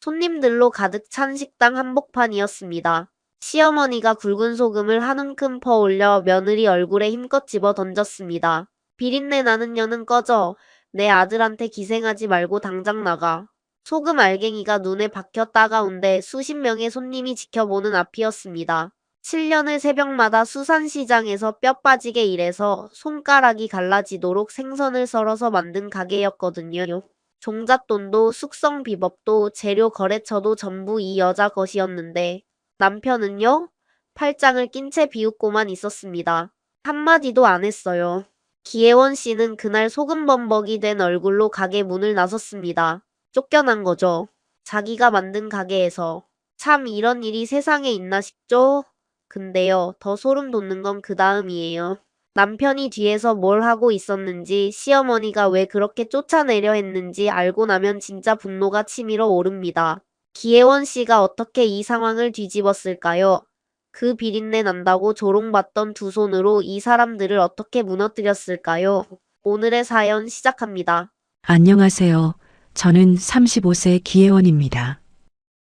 손님들로 가득 찬 식당 한복판이었습니다. 시어머니가 굵은 소금을 한 움큼 퍼올려 며느리 얼굴에 힘껏 집어 던졌습니다. 비린내 나는 년은 꺼져. 내 아들한테 기생하지 말고 당장 나가. 소금 알갱이가 눈에 박혀 따가운데 수십 명의 손님이 지켜보는 앞이었습니다. 7년을 새벽마다 수산시장에서 뼈 빠지게 일해서 손가락이 갈라지도록 생선을 썰어서 만든 가게였거든요. 종잣돈도 숙성 비법도 재료 거래처도 전부 이 여자 것이었는데 남편은요? 팔짱을 낀 채 비웃고만 있었습니다. 한마디도 안 했어요. 기혜원 씨는 그날 소금범벅이 된 얼굴로 가게 문을 나섰습니다. 쫓겨난 거죠. 자기가 만든 가게에서. 참 이런 일이 세상에 있나 싶죠? 근데요, 더 소름 돋는 건 그 다음이에요. 남편이 뒤에서 뭘 하고 있었는지, 시어머니가 왜 그렇게 쫓아내려 했는지 알고 나면 진짜 분노가 치밀어 오릅니다. 기혜원 씨가 어떻게 이 상황을 뒤집었을까요? 그 비린내 난다고 조롱받던 두 손으로 이 사람들을 어떻게 무너뜨렸을까요? 오늘의 사연 시작합니다. 안녕하세요. 저는 35세 기혜원입니다.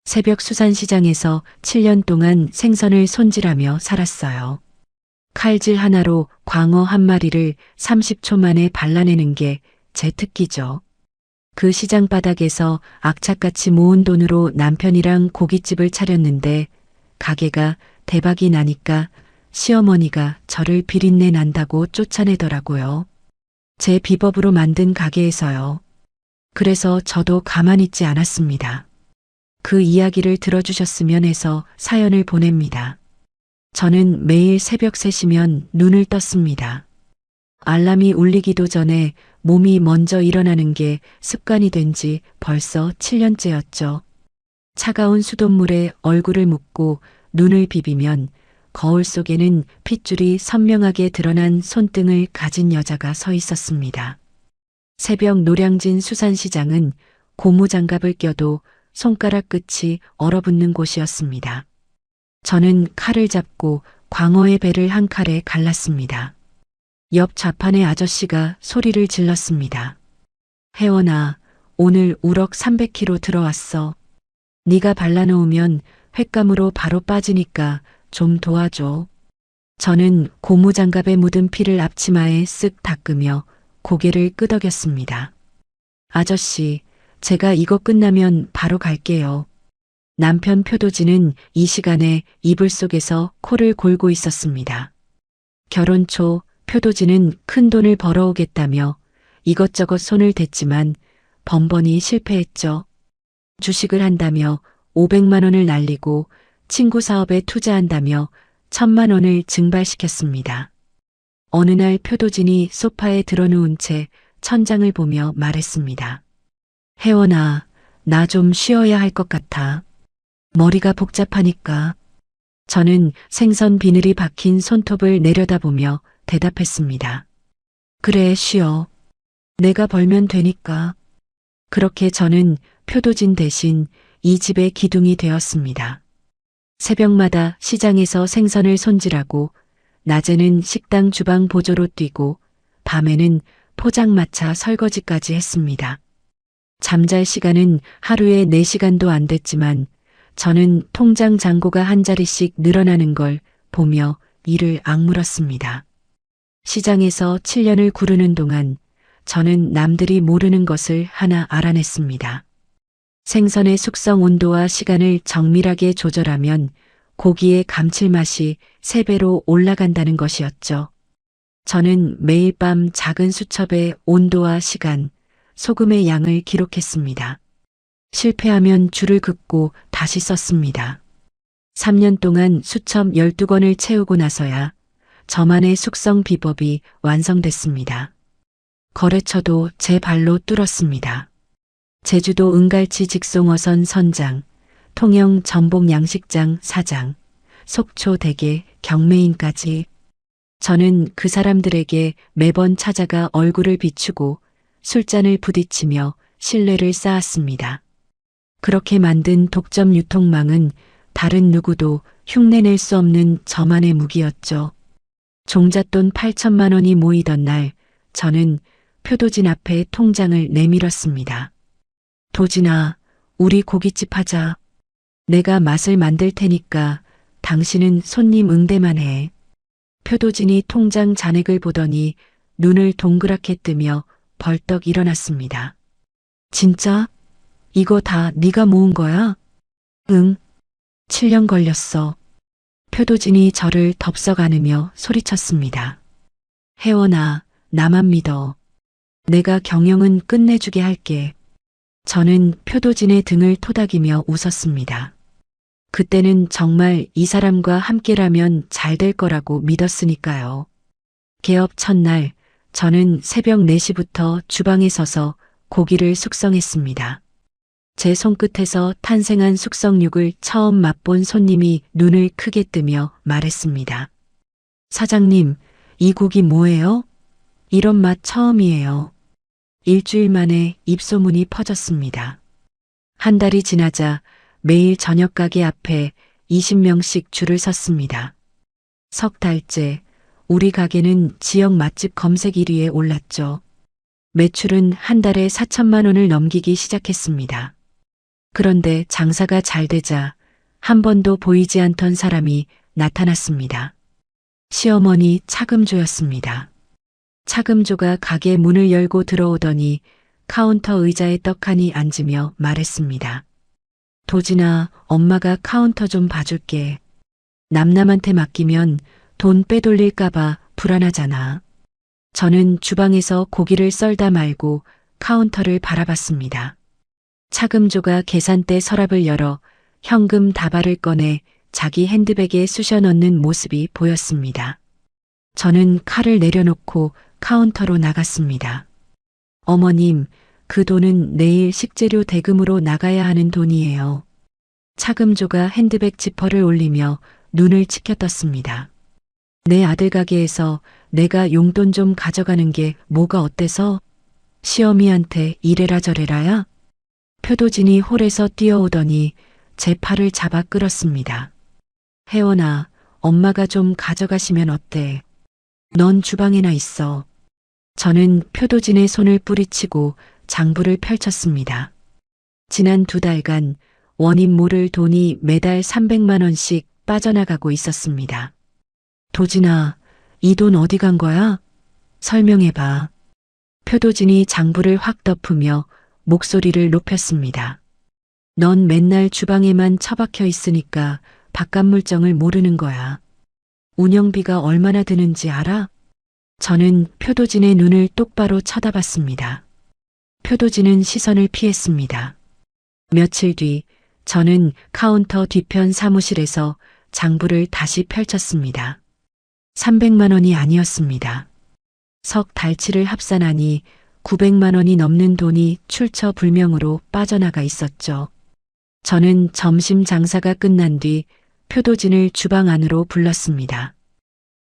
새벽 수산시장에서 7년 동안 생선을 손질하며 살았어요. 칼질 하나로 광어 한 마리를 30초 만에 발라내는 게 제 특기죠. 그 시장 바닥에서 악착같이 모은 돈으로 남편이랑 고깃집을 차렸는데 가게가 대박이 나니까 시어머니가 저를 비린내 난다고 쫓아내더라고요. 제 비법으로 만든 가게에서요. 그래서 저도 가만히 있지 않았습니다. 그 이야기를 들어주셨으면 해서 사연을 보냅니다. 저는 매일 새벽 3시면 눈을 떴습니다. 알람이 울리기도 전에 몸이 먼저 일어나는 게 습관이 된 지 벌써 7년째였죠. 차가운 수돗물에 얼굴을 묻고 눈을 비비면 거울 속에는 핏줄이 선명하게 드러난 손등을 가진 여자가 서 있었습니다. 새벽 노량진 수산시장은 고무장갑을 껴도 손가락 끝이 얼어붙는 곳이었습니다. 저는 칼을 잡고 광어의 배를 한 칼에 갈랐습니다. 옆 좌판의 아저씨가 소리를 질렀습니다. 혜원아, 오늘 우럭 300kg 들어왔어. 네가 발라놓으면 횟감으로 바로 빠지니까 좀 도와줘. 저는 고무장갑에 묻은 피를 앞치마에 쓱 닦으며 고개를 끄덕였습니다. 아저씨, 제가 이거 끝나면 바로 갈게요. 남편 표도진은 이 시간에 이불 속에서 코를 골고 있었습니다. 결혼 초 표도진은 큰 돈을 벌어오겠다며 이것저것 손을 댔지만 번번이 실패했죠. 주식을 한다며 500만 원을 날리고 친구 사업에 투자한다며 1000만 원을 증발시켰습니다. 어느 날 표도진이 소파에 드러누운 채 천장을 보며 말했습니다. 혜원아, 나 좀 쉬어야 할 것 같아. 머리가 복잡하니까. 저는 생선 비늘이 박힌 손톱을 내려다보며 대답했습니다. 그래, 쉬어. 내가 벌면 되니까. 그렇게 저는 표도진 대신 이 집의 기둥이 되었습니다. 새벽마다 시장에서 생선을 손질하고 낮에는 식당 주방 보조로 뛰고 밤에는 포장마차 설거지까지 했습니다. 잠잘 시간은 하루에 4시간도 안 됐지만 저는 통장 잔고가 한 자리씩 늘어나는 걸 보며 이를 악물었습니다. 시장에서 7년을 구르는 동안 저는 남들이 모르는 것을 하나 알아냈습니다. 생선의 숙성 온도와 시간을 정밀하게 조절하면 고기의 감칠맛이 3배로 올라간다는 것이었죠. 저는 매일 밤 작은 수첩에 온도와 시간, 소금의 양을 기록했습니다. 실패하면 줄을 긋고 다시 썼습니다. 3년 동안 수첩 12권을 채우고 나서야 저만의 숙성 비법이 완성됐습니다. 거래처도 제 발로 뚫었습니다. 제주도 은갈치 직송어선 선장, 통영 전복 양식장 사장, 속초 대게 경매인까지 저는 그 사람들에게 매번 찾아가 얼굴을 비추고 술잔을 부딪히며 신뢰를 쌓았습니다. 그렇게 만든 독점 유통망은 다른 누구도 흉내낼 수 없는 저만의 무기였죠. 종잣돈 8천만 원이 모이던 날 저는 표도진 앞에 통장을 내밀었습니다. 도진아, 우리 고깃집 하자. 내가 맛을 만들 테니까 당신은 손님 응대만 해. 표도진이 통장 잔액을 보더니 눈을 동그랗게 뜨며 벌떡 일어났습니다. 진짜? 이거 다 네가 모은 거야? 응. 7년 걸렸어. 표도진이 저를 덥석 안으며 소리쳤습니다. 혜원아, 나만 믿어. 내가 경영은 끝내주게 할게. 저는 표도진의 등을 토닥이며 웃었습니다. 그때는 정말 이 사람과 함께라면 잘 될 거라고 믿었으니까요. 개업 첫날, 저는 새벽 4시부터 주방에 서서 고기를 숙성했습니다. 제 손끝에서 탄생한 숙성육을 처음 맛본 손님이 눈을 크게 뜨며 말했습니다. 사장님, 이 고기 뭐예요? 이런 맛 처음이에요. 일주일 만에 입소문이 퍼졌습니다. 한 달이 지나자 매일 저녁 가게 앞에 20명씩 줄을 섰습니다. 석 달째 우리 가게는 지역 맛집 검색 1위에 올랐죠. 매출은 한 달에 4천만 원을 넘기기 시작했습니다. 그런데 장사가 잘 되자 한 번도 보이지 않던 사람이 나타났습니다. 시어머니 차금조였습니다. 차금조가 가게 문을 열고 들어오더니 카운터 의자에 떡하니 앉으며 말했습니다. 도진아, 엄마가 카운터 좀 봐줄게. 남남한테 맡기면 돈 빼돌릴까봐 불안하잖아. 저는 주방에서 고기를 썰다 말고 카운터를 바라봤습니다. 차금조가 계산대 서랍을 열어 현금 다발을 꺼내 자기 핸드백에 쑤셔 넣는 모습이 보였습니다. 저는 칼을 내려놓고 카운터로 나갔습니다. 어머님, 그 돈은 내일 식재료 대금으로 나가야 하는 돈이에요. 차금조가 핸드백 지퍼를 올리며 눈을 치켜떴습니다. 내 아들 가게에서 내가 용돈 좀 가져가는 게 뭐가 어때서? 시어미한테 이래라 저래라야? 표도진이 홀에서 뛰어오더니 제 팔을 잡아 끌었습니다. 혜원아, 엄마가 좀 가져가시면 어때? 넌 주방에나 있어. 저는 표도진의 손을 뿌리치고 장부를 펼쳤습니다. 지난 2달간 원인 모를 돈이 매달 300만 원씩 빠져나가고 있었습니다. 도진아, 이 돈 어디 간 거야? 설명해봐. 표도진이 장부를 확 덮으며 목소리를 높였습니다. 넌 맨날 주방에만 처박혀 있으니까 바깥 물정을 모르는 거야. 운영비가 얼마나 드는지 알아? 저는 표도진의 눈을 똑바로 쳐다봤습니다. 표도진은 시선을 피했습니다. 며칠 뒤 저는 카운터 뒤편 사무실에서 장부를 다시 펼쳤습니다. 300만 원이 아니었습니다. 석 달치를 합산하니 900만 원이 넘는 돈이 출처불명으로 빠져나가 있었죠. 저는 점심 장사가 끝난 뒤 표도진을 주방 안으로 불렀습니다.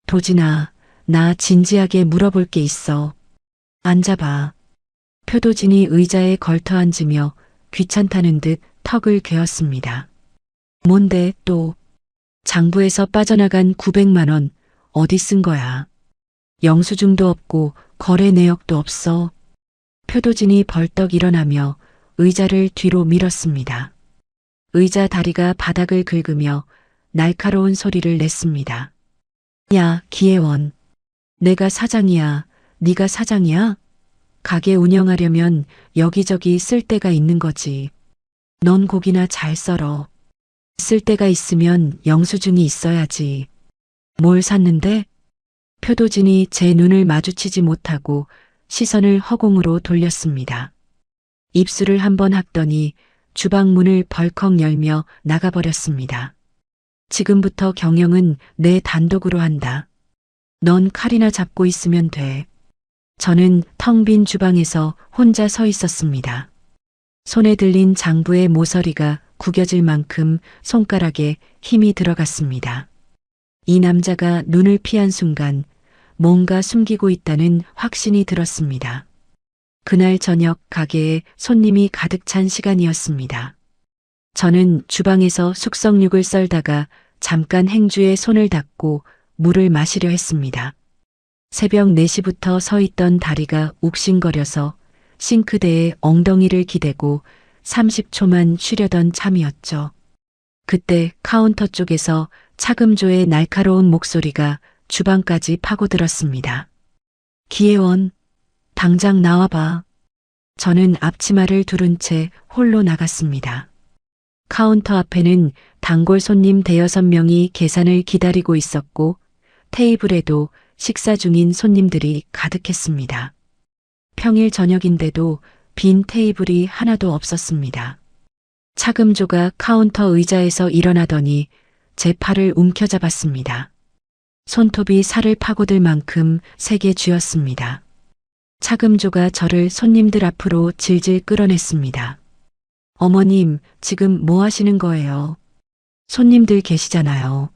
도진아, 나 진지하게 물어볼 게 있어. 앉아봐. 표도진이 의자에 걸터 앉으며 귀찮다는 듯 턱을 괴었습니다. 뭔데 또? 장부에서 빠져나간 900만 원 어디 쓴 거야? 영수증도 없고 거래 내역도 없어. 표도진이 벌떡 일어나며 의자를 뒤로 밀었습니다. 의자 다리가 바닥을 긁으며 날카로운 소리를 냈습니다. 야, 기혜원. 내가 사장이야. 네가 사장이야? 가게 운영하려면 여기저기 쓸 데가 있는 거지. 넌 고기나 잘 썰어. 쓸 데가 있으면 영수증이 있어야지. 뭘 샀는데? 표도진이 제 눈을 마주치지 못하고 시선을 허공으로 돌렸습니다. 입술을 한번 학더니 주방 문을 벌컥 열며 나가버렸습니다. 지금부터 경영은 내 단독으로 한다. 넌 칼이나 잡고 있으면 돼. 저는 텅 빈 주방에서 혼자 서 있었습니다. 손에 들린 장부의 모서리가 구겨질 만큼 손가락에 힘이 들어갔습니다. 이 남자가 눈을 피한 순간 뭔가 숨기고 있다는 확신이 들었습니다. 그날 저녁 가게에 손님이 가득 찬 시간이었습니다. 저는 주방에서 숙성육을 썰다가 잠깐 행주에 손을 닿고 물을 마시려 했습니다. 새벽 4시부터 서 있던 다리가 욱신거려서 싱크대에 엉덩이를 기대고 30초만 쉬려던 참이었죠. 그때 카운터 쪽에서 차금조의 날카로운 목소리가 주방까지 파고들었습니다. 기혜원, 당장 나와봐. 저는 앞치마를 두른 채 홀로 나갔습니다. 카운터 앞에는 단골 손님 대여섯 명이 계산을 기다리고 있었고 테이블에도 식사 중인 손님들이 가득했습니다. 평일 저녁인데도 빈 테이블이 하나도 없었습니다. 차금조가 카운터 의자에서 일어나더니 제 팔을 움켜잡았습니다. 손톱이 살을 파고들 만큼 세게 쥐었습니다. 차금조가 저를 손님들 앞으로 질질 끌어냈습니다. 어머님, 지금 뭐 하시는 거예요? 손님들 계시잖아요.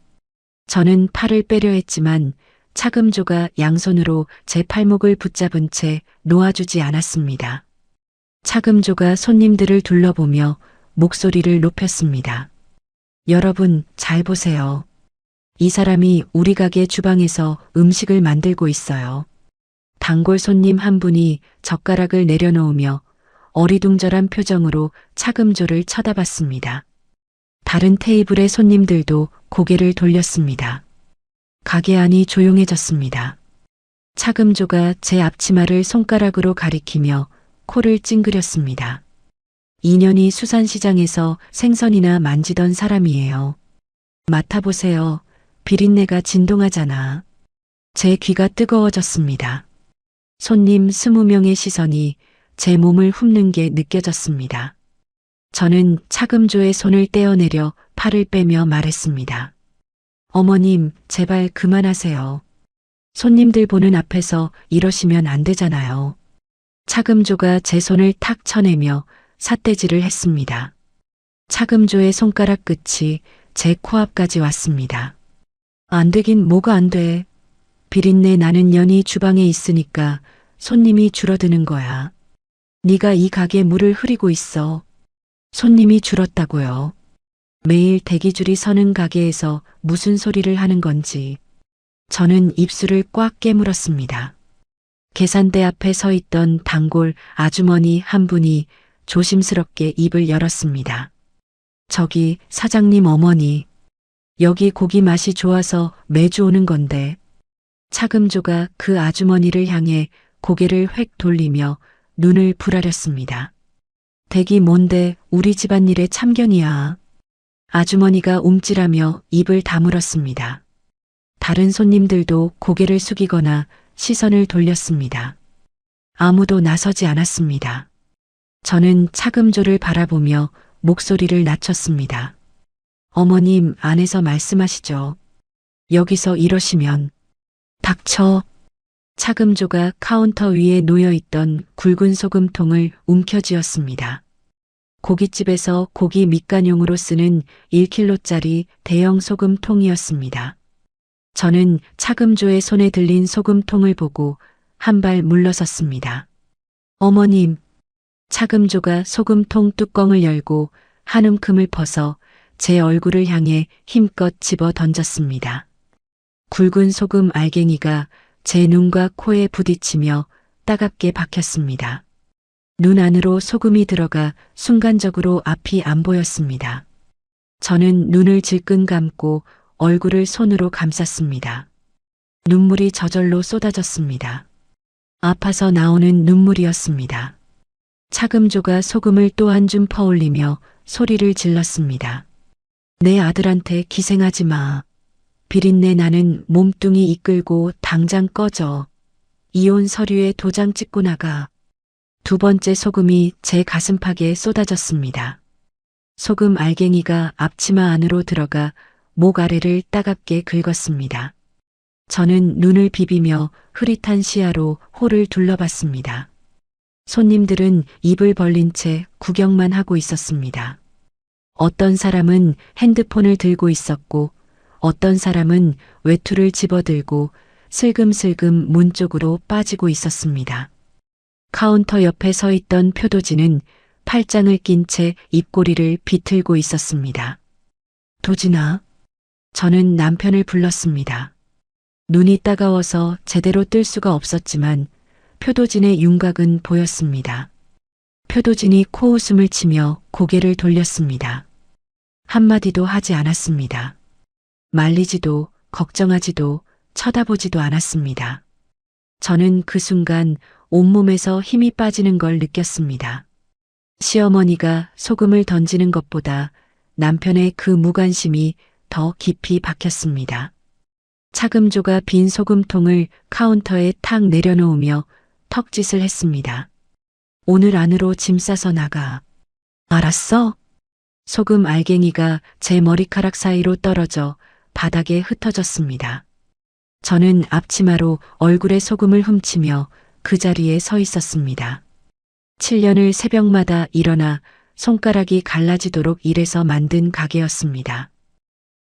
저는 팔을 빼려 했지만 차금조가 양손으로 제 팔목을 붙잡은 채 놓아주지 않았습니다. 차금조가 손님들을 둘러보며 목소리를 높였습니다. 여러분, 잘 보세요. 이 사람이 우리 가게 주방에서 음식을 만들고 있어요. 단골 손님 한 분이 젓가락을 내려놓으며 어리둥절한 표정으로 차금조를 쳐다봤습니다. 다른 테이블의 손님들도 고개를 돌렸습니다. 가게 안이 조용해졌습니다. 차금조가 제 앞치마를 손가락으로 가리키며 코를 찡그렸습니다. 2년이 수산시장에서 생선이나 만지던 사람이에요. 맡아보세요. 비린내가 진동하잖아. 제 귀가 뜨거워졌습니다. 손님 20명의 시선이 제 몸을 훑는 게 느껴졌습니다. 저는 차금조의 손을 떼어내려 팔을 빼며 말했습니다. 어머님, 제발 그만하세요. 손님들 보는 앞에서 이러시면 안 되잖아요. 차금조가 제 손을 탁 쳐내며 삿대질을 했습니다. 차금조의 손가락 끝이 제 코앞까지 왔습니다. 안 되긴 뭐가 안 돼. 비린내 나는 년이 주방에 있으니까 손님이 줄어드는 거야. 네가 이 가게 물을 흐리고 있어. 손님이 줄었다고요. 매일 대기줄이 서는 가게에서 무슨 소리를 하는 건지. 저는 입술을 꽉 깨물었습니다. 계산대 앞에 서 있던 단골 아주머니 한 분이 조심스럽게 입을 열었습니다. 저기 사장님 어머니. 여기 고기 맛이 좋아서 매주 오는 건데. 차금조가 그 아주머니를 향해 고개를 획 돌리며 눈을 부라렸습니다. 댁이 뭔데 우리 집안일에 참견이야. 아주머니가 움찔하며 입을 다물었습니다. 다른 손님들도 고개를 숙이거나 시선을 돌렸습니다. 아무도 나서지 않았습니다. 저는 차금조를 바라보며 목소리를 낮췄습니다. 어머님, 안에서 말씀하시죠. 여기서 이러시면. 닥쳐. 차금조가 카운터 위에 놓여있던 굵은 소금통을 움켜쥐었습니다. 고깃집에서 고기 밑간용으로 쓰는 1kg짜리 대형 소금통이었습니다. 저는 차금조의 손에 들린 소금통을 보고 한 발 물러섰습니다. 어머님. 차금조가 소금통 뚜껑을 열고 한 움큼을 퍼서 제 얼굴을 향해 힘껏 집어 던졌습니다. 굵은 소금 알갱이가 제 눈과 코에 부딪히며 따갑게 박혔습니다. 눈 안으로 소금이 들어가 순간적으로 앞이 안 보였습니다. 저는 눈을 질끈 감고 얼굴을 손으로 감쌌습니다. 눈물이 저절로 쏟아졌습니다. 아파서 나오는 눈물이었습니다. 차금조가 소금을 또 한 줌 퍼올리며 소리를 질렀습니다. 내 아들한테 기생하지 마. 비린내 나는 몸뚱이 이끌고 당장 꺼져. 이혼 서류에 도장 찍고 나가. 두 번째 소금이 제 가슴팍에 쏟아졌습니다. 소금 알갱이가 앞치마 안으로 들어가 목 아래를 따갑게 긁었습니다. 저는 눈을 비비며 흐릿한 시야로 홀을 둘러봤습니다. 손님들은 입을 벌린 채 구경만 하고 있었습니다. 어떤 사람은 핸드폰을 들고 있었고 어떤 사람은 외투를 집어들고 슬금슬금 문 쪽으로 빠지고 있었습니다. 카운터 옆에 서 있던 표도진은 팔짱을 낀 채 입꼬리를 비틀고 있었습니다. 도진아. 저는 남편을 불렀습니다. 눈이 따가워서 제대로 뜰 수가 없었지만 표도진의 윤곽은 보였습니다. 표도진이 코웃음을 치며 고개를 돌렸습니다. 한마디도 하지 않았습니다. 말리지도 걱정하지도 쳐다보지도 않았습니다. 저는 그 순간 온몸에서 힘이 빠지는 걸 느꼈습니다. 시어머니가 소금을 던지는 것보다 남편의 그 무관심이 더 깊이 박혔습니다. 차금조가 빈 소금통을 카운터에 탁 내려놓으며 턱짓을 했습니다. 오늘 안으로 짐 싸서 나가. 알았어? 소금 알갱이가 제 머리카락 사이로 떨어져 바닥에 흩어졌습니다. 저는 앞치마로 얼굴에 소금을 훔치며 그 자리에 서 있었습니다. 7년을 새벽마다 일어나 손가락이 갈라지도록 일해서 만든 가게였습니다.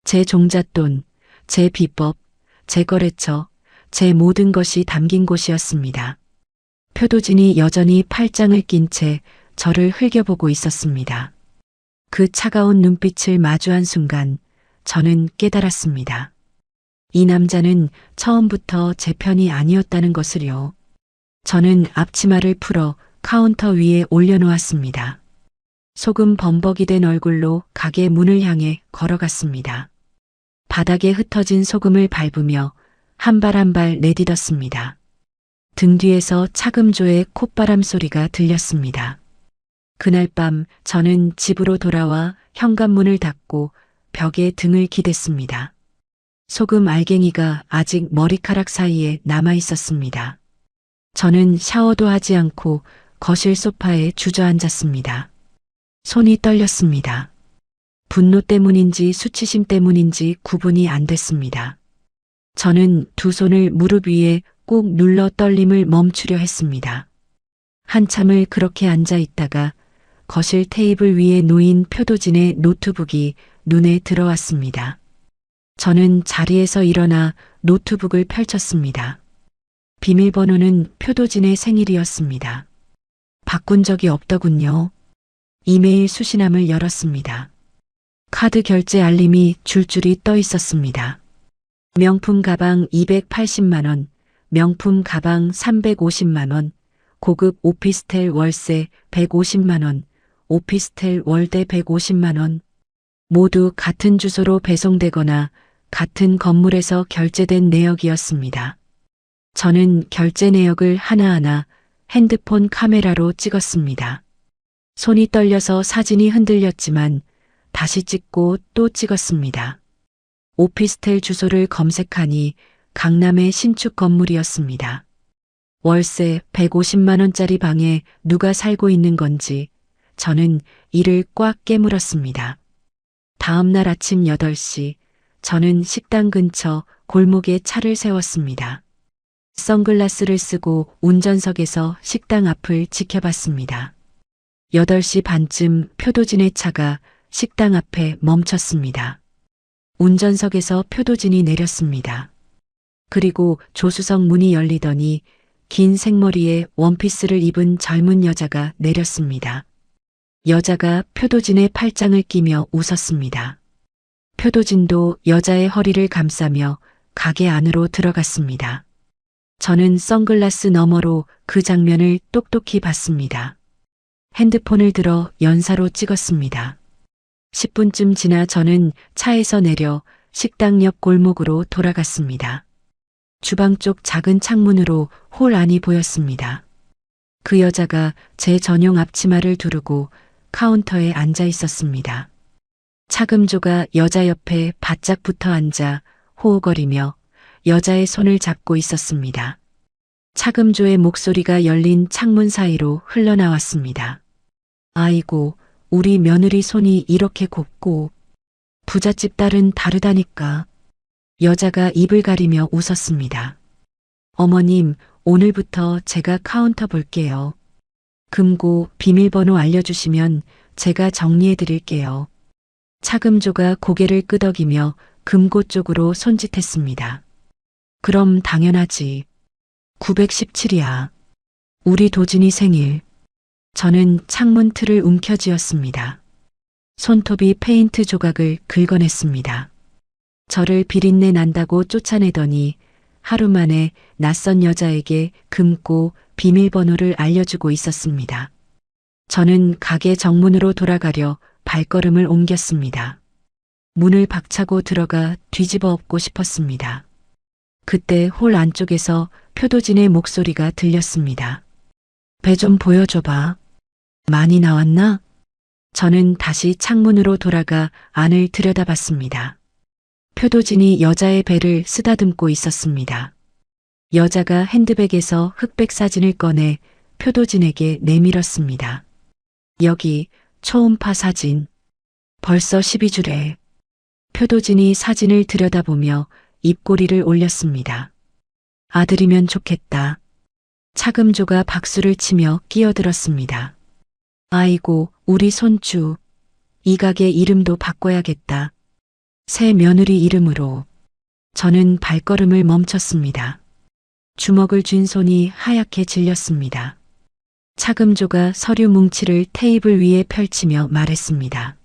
제 종잣돈, 제 비법, 제 거래처, 제 모든 것이 담긴 곳이었습니다. 표도진이 여전히 팔짱을 낀 채 저를 흘겨보고 있었습니다. 그 차가운 눈빛을 마주한 순간 저는 깨달았습니다. 이 남자는 처음부터 제 편이 아니었다는 것을요. 저는 앞치마를 풀어 카운터 위에 올려놓았습니다. 소금 범벅이 된 얼굴로 가게 문을 향해 걸어갔습니다. 바닥에 흩어진 소금을 밟으며 한 발 한 발 내딛었습니다. 등 뒤에서 차금조의 콧바람 소리가 들렸습니다. 그날 밤 저는 집으로 돌아와 현관문을 닫고 벽에 등을 기댔습니다. 소금 알갱이가 아직 머리카락 사이에 남아 있었습니다. 저는 샤워도 하지 않고 거실 소파에 주저앉았습니다. 손이 떨렸습니다. 분노 때문인지 수치심 때문인지 구분이 안 됐습니다. 저는 두 손을 무릎 위에 꾹 눌러 떨림을 멈추려 했습니다. 한참을 그렇게 앉아 있다가 거실 테이블 위에 놓인 표도진의 노트북이 눈에 들어왔습니다. 저는 자리에서 일어나 노트북을 펼쳤습니다. 비밀번호는 표도진의 생일이었습니다. 바꾼 적이 없더군요. 이메일 수신함을 열었습니다. 카드 결제 알림이 줄줄이 떠 있었습니다. 명품 가방 280만 원, 명품 가방 350만 원, 고급 오피스텔 월세 150만 원, 오피스텔 월대 150만 원. 모두 같은 주소로 배송되거나 같은 건물에서 결제된 내역이었습니다. 저는 결제 내역을 하나하나 핸드폰 카메라로 찍었습니다. 손이 떨려서 사진이 흔들렸지만 다시 찍고 또 찍었습니다. 오피스텔 주소를 검색하니 강남의 신축 건물이었습니다. 월세 150만 원짜리 방에 누가 살고 있는 건지 저는 이를 꽉 깨물었습니다. 다음 날 아침 8시 저는 식당 근처 골목에 차를 세웠습니다. 선글라스를 쓰고 운전석에서 식당 앞을 지켜봤습니다. 8시 반쯤 표도진의 차가 식당 앞에 멈췄습니다. 운전석에서 표도진이 내렸습니다. 그리고 조수석 문이 열리더니 긴 생머리에 원피스를 입은 젊은 여자가 내렸습니다. 여자가 표도진의 팔짱을 끼며 웃었습니다. 표도진도 여자의 허리를 감싸며 가게 안으로 들어갔습니다. 저는 선글라스 너머로 그 장면을 똑똑히 봤습니다. 핸드폰을 들어 연사로 찍었습니다. 10분쯤 지나 저는 차에서 내려 식당 옆 골목으로 돌아갔습니다. 주방 쪽 작은 창문으로 홀 안이 보였습니다. 그 여자가 제 전용 앞치마를 두르고 카운터에 앉아 있었습니다. 차금조가 여자 옆에 바짝 붙어 앉아 호호거리며 여자의 손을 잡고 있었습니다. 차금조의 목소리가 열린 창문 사이로 흘러나왔습니다. 아이고, 우리 며느리 손이 이렇게 곱고 부잣집 딸은 다르다니까. 여자가 입을 가리며 웃었습니다. 어머님, 오늘부터 제가 카운터 볼게요. 금고 비밀번호 알려주시면 제가 정리해 드릴게요. 차금조가 고개를 끄덕이며 금고 쪽으로 손짓했습니다. 그럼 당연하지. 917이야. 우리 도진이 생일. 저는 창문 틀을 움켜쥐었습니다. 손톱이 페인트 조각을 긁어냈습니다. 저를 비린내 난다고 쫓아내더니 하루 만에 낯선 여자에게 금고 비밀번호를 알려주고 있었습니다. 저는 가게 정문으로 돌아가려 발걸음을 옮겼습니다. 문을 박차고 들어가 뒤집어 엎고 싶었습니다. 그때 홀 안쪽에서 표도진의 목소리가 들렸습니다. 배 좀 보여줘봐. 많이 나왔나? 저는 다시 창문으로 돌아가 안을 들여다봤습니다. 표도진이 여자의 배를 쓰다듬고 있었습니다. 여자가 핸드백에서 흑백 사진을 꺼내 표도진에게 내밀었습니다. 여기 초음파 사진. 벌써 12주래. 표도진이 사진을 들여다보며 입꼬리를 올렸습니다. 아들이면 좋겠다. 차금조가 박수를 치며 끼어들었습니다. 아이고, 우리 손주. 이 가게 이름도 바꿔야겠다. 새 며느리 이름으로. 저는 발걸음을 멈췄습니다. 주먹을 쥔 손이 하얗게 질렸습니다. 차금조가 서류 뭉치를 테이블 위에 펼치며 말했습니다.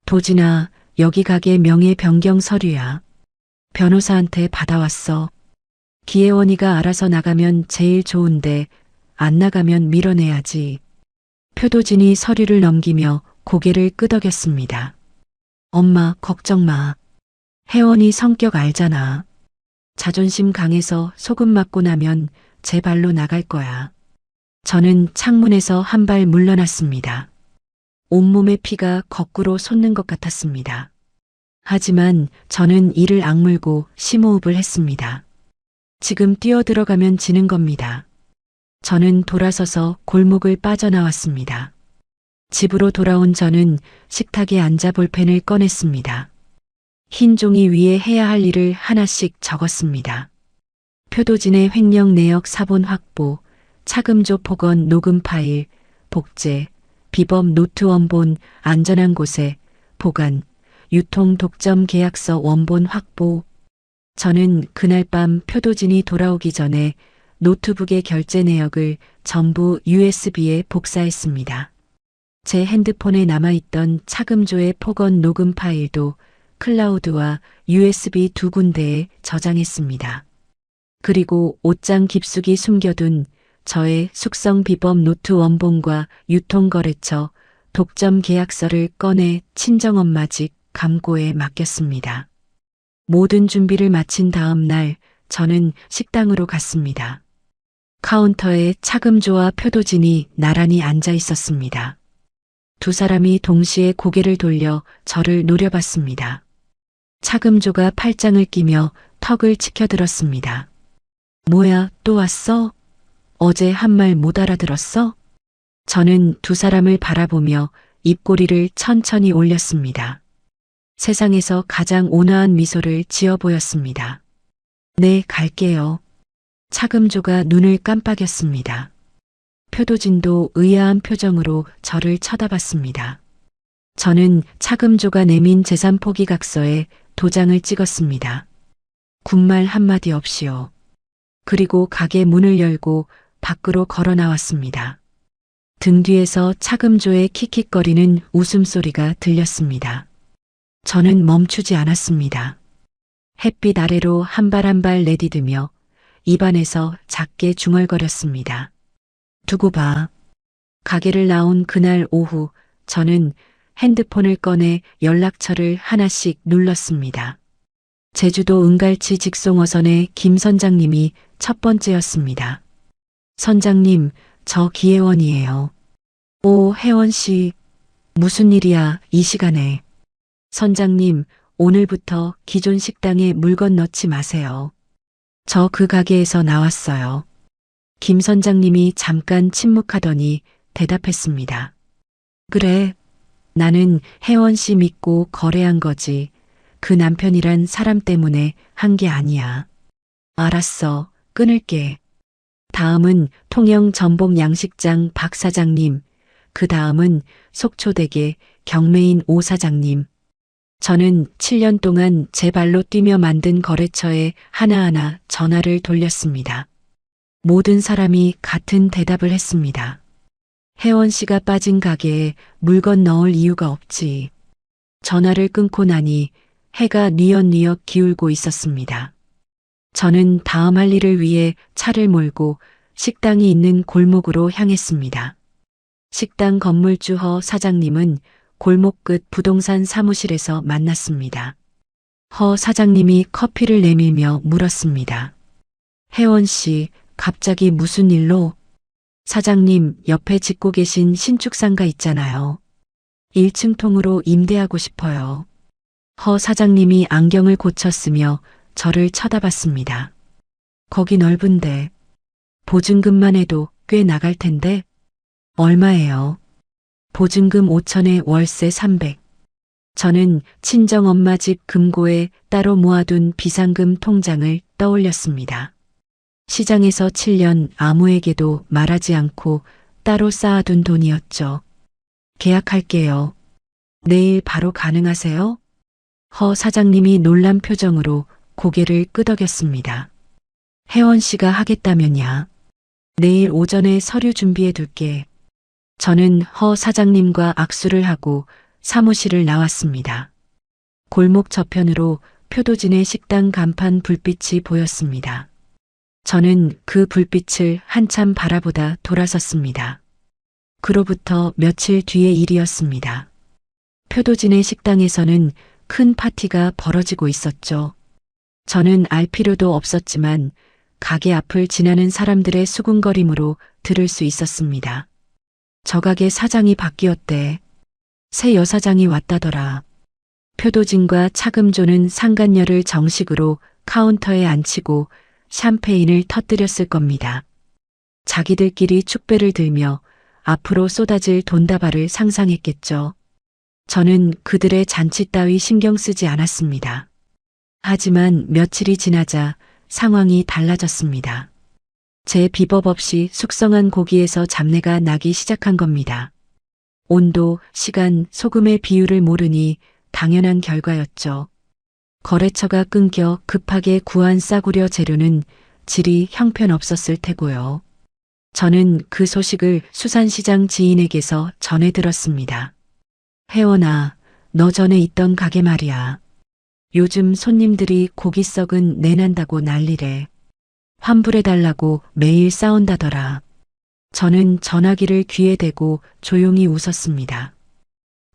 도진아, 여기 가게 명예 변경 서류야. 변호사한테 받아왔어. 기혜원이가 알아서 나가면 제일 좋은데 안 나가면 밀어내야지. 표도진이 서류를 넘기며 고개를 끄덕였습니다. 엄마, 걱정 마. 혜원이 성격 알잖아. 자존심 강해서 소금 맞고 나면 제 발로 나갈 거야. 저는 창문에서 한 발 물러났습니다. 온몸의 피가 거꾸로 솟는 것 같았습니다. 하지만 저는 이를 악물고 심호흡을 했습니다. 지금 뛰어들어가면 지는 겁니다. 저는 돌아서서 골목을 빠져나왔습니다. 집으로 돌아온 저는 식탁에 앉아 볼펜을 꺼냈습니다. 흰 종이 위에 해야 할 일을 하나씩 적었습니다. 표도진의 횡령 내역 사본 확보, 차금조 폭언 녹음 파일, 복제, 비법 노트 원본 안전한 곳에 보관, 유통 독점 계약서 원본 확보. 저는 그날 밤 표도진이 돌아오기 전에 노트북의 결제 내역을 전부 USB에 복사했습니다. 제 핸드폰에 남아있던 차금조의 폭언 녹음 파일도 클라우드와 USB 두 군데에 저장했습니다. 그리고 옷장 깊숙이 숨겨둔 저의 숙성 비법 노트 원본과 유통거래처 독점 계약서를 꺼내 친정엄마 집 감고에 맡겼습니다. 모든 준비를 마친 다음 날 저는 식당으로 갔습니다. 카운터에 차금조와 표도진이 나란히 앉아 있었습니다. 두 사람이 동시에 고개를 돌려 저를 노려봤습니다. 차금조가 팔짱을 끼며 턱을 치켜들었습니다. 뭐야, 또 왔어? 어제 한 말 못 알아들었어? 저는 두 사람을 바라보며 입꼬리를 천천히 올렸습니다. 세상에서 가장 온화한 미소를 지어 보였습니다. 네, 갈게요. 차금조가 눈을 깜빡였습니다. 표도진도 의아한 표정으로 저를 쳐다봤습니다. 저는 차금조가 내민 재산 포기각서에 도장을 찍었습니다. 군말 한마디 없이요. 그리고 가게 문을 열고 밖으로 걸어 나왔습니다. 등 뒤에서 차금조의 킥킥거리는 웃음소리가 들렸습니다. 저는 멈추지 않았습니다. 햇빛 아래로 한 발 한 발 내디디며 입안에서 작게 중얼거렸습니다. 두고 봐. 가게를 나온 그날 오후 저는 핸드폰을 꺼내 연락처를 하나씩 눌렀습니다. 제주도 은갈치 직송어선의 김 선장님이 첫 번째였습니다. 선장님, 저 기혜원이에요. 오, 혜원 씨. 무슨 일이야, 이 시간에. 선장님, 오늘부터 기존 식당에 물건 넣지 마세요. 저 그 가게에서 나왔어요. 김 선장님이 잠깐 침묵하더니 대답했습니다. 그래, 나는 혜원 씨 믿고 거래한 거지. 그 남편이란 사람 때문에 한 게 아니야. 알았어, 끊을게. 다음은 통영 전복 양식장 박 사장님, 그 다음은 속초대게 경매인 오 사장님. 저는 7년 동안 제 발로 뛰며 만든 거래처에 하나하나 전화를 돌렸습니다. 모든 사람이 같은 대답을 했습니다. 혜원 씨가 빠진 가게에 물건 넣을 이유가 없지. 전화를 끊고 나니 해가 뉘엿뉘엿 기울고 있었습니다. 저는 다음 할 일을 위해 차를 몰고 식당이 있는 골목으로 향했습니다. 식당 건물주 허 사장님은 골목 끝 부동산 사무실에서 만났습니다. 허 사장님이 커피를 내밀며 물었습니다. 혜원 씨, 갑자기 무슨 일로? 사장님, 옆에 짓고 계신 신축상가 있잖아요. 1층 통으로 임대하고 싶어요. 허 사장님이 안경을 고쳤으며 저를 쳐다봤습니다. 거기 넓은데 보증금만 해도 꽤 나갈 텐데 얼마예요? 보증금 5천에 월세 300. 저는 친정엄마 집 금고에 따로 모아둔 비상금 통장을 떠올렸습니다. 시장에서 7년 아무에게도 말하지 않고 따로 쌓아둔 돈이었죠. 계약할게요. 내일 바로 가능하세요? 허 사장님이 놀란 표정으로 고개를 끄덕였습니다. 혜원 씨가 하겠다면야. 내일 오전에 서류 준비해 둘게. 저는 허 사장님과 악수를 하고 사무실을 나왔습니다. 골목 저편으로 표도진의 식당 간판 불빛이 보였습니다. 저는 그 불빛을 한참 바라보다 돌아섰습니다. 그로부터 며칠 뒤의 일이었습니다. 표도진의 식당에서는 큰 파티가 벌어지고 있었죠. 저는 알 필요도 없었지만 가게 앞을 지나는 사람들의 수군거림으로 들을 수 있었습니다. 저 가게 사장이 바뀌었대. 새 여사장이 왔다더라. 표도진과 차금조는 상간녀를 정식으로 카운터에 앉히고 샴페인을 터뜨렸을 겁니다. 자기들끼리 축배를 들며 앞으로 쏟아질 돈다발을 상상했겠죠. 저는 그들의 잔치 따위 신경 쓰지 않았습니다. 하지만 며칠이 지나자 상황이 달라졌습니다. 제 비법 없이 숙성한 고기에서 잡내가 나기 시작한 겁니다. 온도, 시간, 소금의 비율을 모르니 당연한 결과였죠. 거래처가 끊겨 급하게 구한 싸구려 재료는 질이 형편없었을 테고요. 저는 그 소식을 수산시장 지인에게서 전해 들었습니다. 혜원아, 너 전에 있던 가게 말이야. 요즘 손님들이 고기 썩은 내난다고 난리래. 환불해달라고 매일 싸운다더라. 저는 전화기를 귀에 대고 조용히 웃었습니다.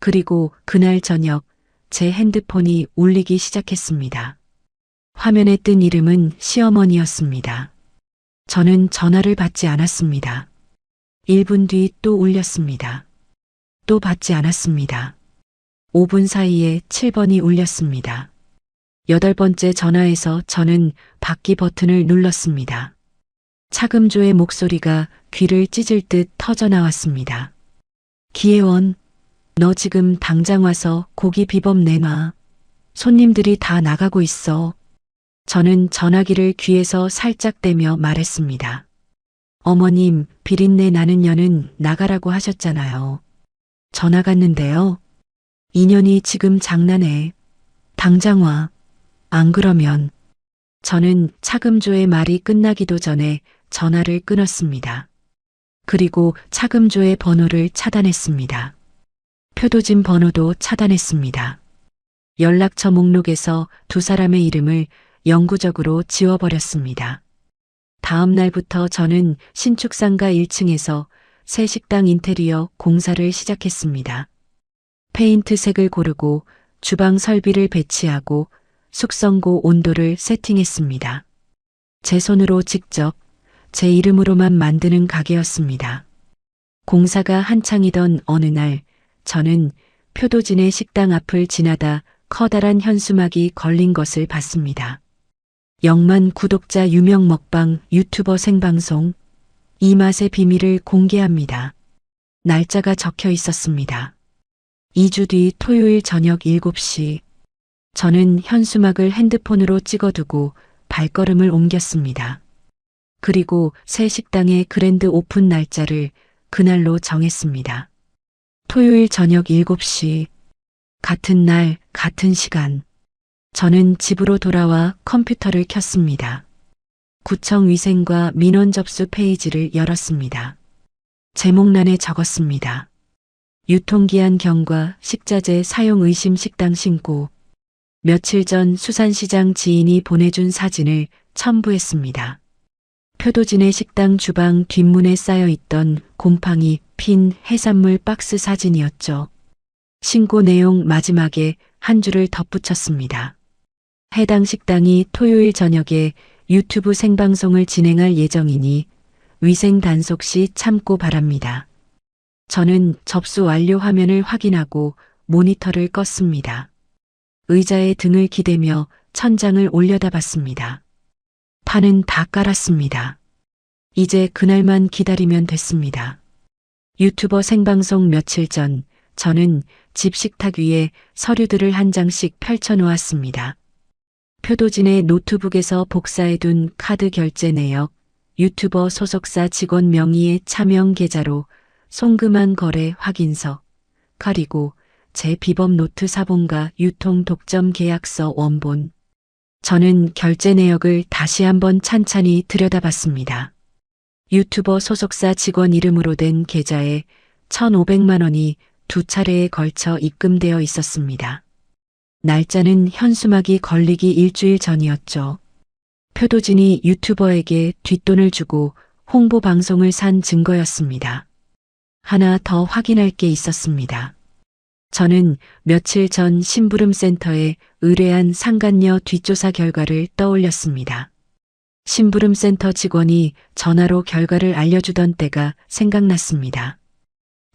그리고 그날 저녁 제 핸드폰이 울리기 시작했습니다. 화면에 뜬 이름은 시어머니였습니다. 저는 전화를 받지 않았습니다. 1분 뒤 또 울렸습니다. 또 받지 않았습니다. 5분 사이에 7번이 울렸습니다. 8번째 전화에서 저는 받기 버튼을 눌렀습니다. 차금조의 목소리가 귀를 찢을 듯 터져 나왔습니다. 기혜원, 너 지금 당장 와서 고기 비법 내놔. 손님들이 다 나가고 있어. 저는 전화기를 귀에서 살짝 대며 말했습니다. 어머님, 비린내 나는 년은 나가라고 하셨잖아요. 전화 갔는데요. 인연이 지금 장난해. 당장 와. 안 그러면. 저는 차금조의 말이 끝나기도 전에 전화를 끊었습니다. 그리고 차금조의 번호를 차단했습니다. 표도진 번호도 차단했습니다. 연락처 목록에서 두 사람의 이름을 영구적으로 지워버렸습니다. 다음 날부터 저는 신축상가 1층에서 새 식당 인테리어 공사를 시작했습니다. 페인트색을 고르고 주방 설비를 배치하고 숙성고 온도를 세팅했습니다. 제 손으로 직접 제 이름으로만 만드는 가게였습니다. 공사가 한창이던 어느 날 저는 표도진의 식당 앞을 지나다 커다란 현수막이 걸린 것을 봤습니다. 0만 구독자 유명 먹방 유튜버 생방송 이 맛의 비밀을 공개합니다. 날짜가 적혀 있었습니다. 2주 뒤 토요일 저녁 7시 저는 현수막을 핸드폰으로 찍어두고 발걸음을 옮겼습니다. 그리고 새 식당의 그랜드 오픈 날짜를 그날로 정했습니다. 토요일 저녁 7시 같은 날 같은 시간 저는 집으로 돌아와 컴퓨터를 켰습니다. 구청 위생과 민원 접수 페이지를 열었습니다. 제목란에 적었습니다. 유통기한 경과 식자재 사용 의심 식당 신고. 며칠 전 수산시장 지인이 보내준 사진을 첨부했습니다. 표도진의 식당 주방 뒷문에 쌓여 있던 곰팡이 핀 해산물 박스 사진이었죠. 신고 내용 마지막에 한 줄을 덧붙였습니다. 해당 식당이 토요일 저녁에 유튜브 생방송을 진행할 예정이니 위생 단속 시 참고 바랍니다. 저는 접수 완료 화면을 확인하고 모니터를 껐습니다. 의자에 등을 기대며 천장을 올려다봤습니다. 판은 다 깔았습니다. 이제 그날만 기다리면 됐습니다. 유튜버 생방송 며칠 전 저는 집 식탁 위에 서류들을 한 장씩 펼쳐놓았습니다. 표도진의 노트북에서 복사해둔 카드 결제 내역, 유튜버 소속사 직원 명의의 차명 계좌로 송금한 거래 확인서, 그리고 제 비법 노트 사본과 유통 독점 계약서 원본. 저는 결제 내역을 다시 한번 찬찬히 들여다봤습니다. 유튜버 소속사 직원 이름으로 된 계좌에 1,500만 원이 두 차례에 걸쳐 입금되어 있었습니다. 날짜는 현수막이 걸리기 일주일 전이었죠. 표도진이 유튜버에게 뒷돈을 주고 홍보 방송을 산 증거였습니다. 하나 더 확인할 게 있었습니다. 저는 며칠 전 심부름센터에 의뢰한 상간녀 뒷조사 결과를 떠올렸습니다. 심부름센터 직원이 전화로 결과를 알려주던 때가 생각났습니다.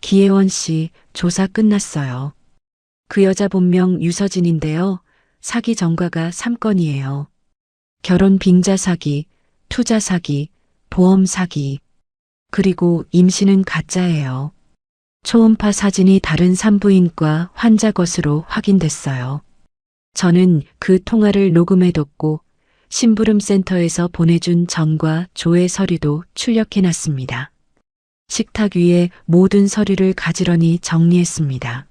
기혜원 씨, 조사 끝났어요. 그 여자 본명 유서진인데요. 사기 전과가 3건이에요. 결혼 빙자 사기, 투자 사기, 보험 사기, 그리고 임신은 가짜예요. 초음파 사진이 다른 산부인과 환자 것으로 확인됐어요. 저는 그 통화를 녹음해뒀고 심부름센터에서 보내준 전과 조회 서류도 출력해놨습니다. 식탁 위에 모든 서류를 가지런히 정리했습니다.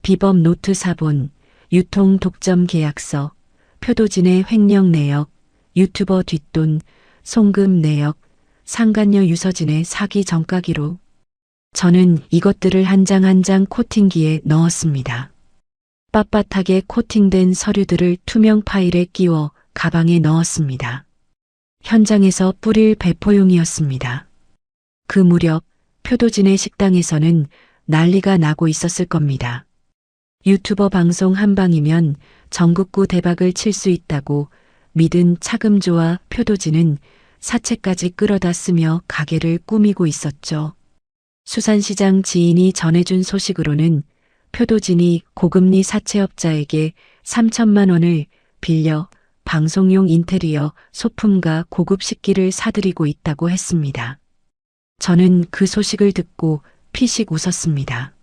비법 노트 사본, 유통 독점 계약서, 표도진의 횡령 내역, 유튜버 뒷돈, 송금 내역, 상간녀 유서진의 사기 전가 기록. 저는 이것들을 한 장 한 장 코팅기에 넣었습니다. 빳빳하게 코팅된 서류들을 투명 파일에 끼워 가방에 넣었습니다. 현장에서 뿌릴 배포용이었습니다. 그 무렵 표도진의 식당에서는 난리가 나고 있었을 겁니다. 유튜버 방송 한 방이면 전국구 대박을 칠 수 있다고 믿은 차금조와 표도진은 사채까지 끌어다 쓰며 가게를 꾸미고 있었죠. 수산시장 지인이 전해준 소식으로는 표도진이 고금리 사채업자에게 3천만 원을 빌려 방송용 인테리어, 소품과 고급 식기를 사들이고 있다고 했습니다. 저는 그 소식을 듣고 피식 웃었습니다.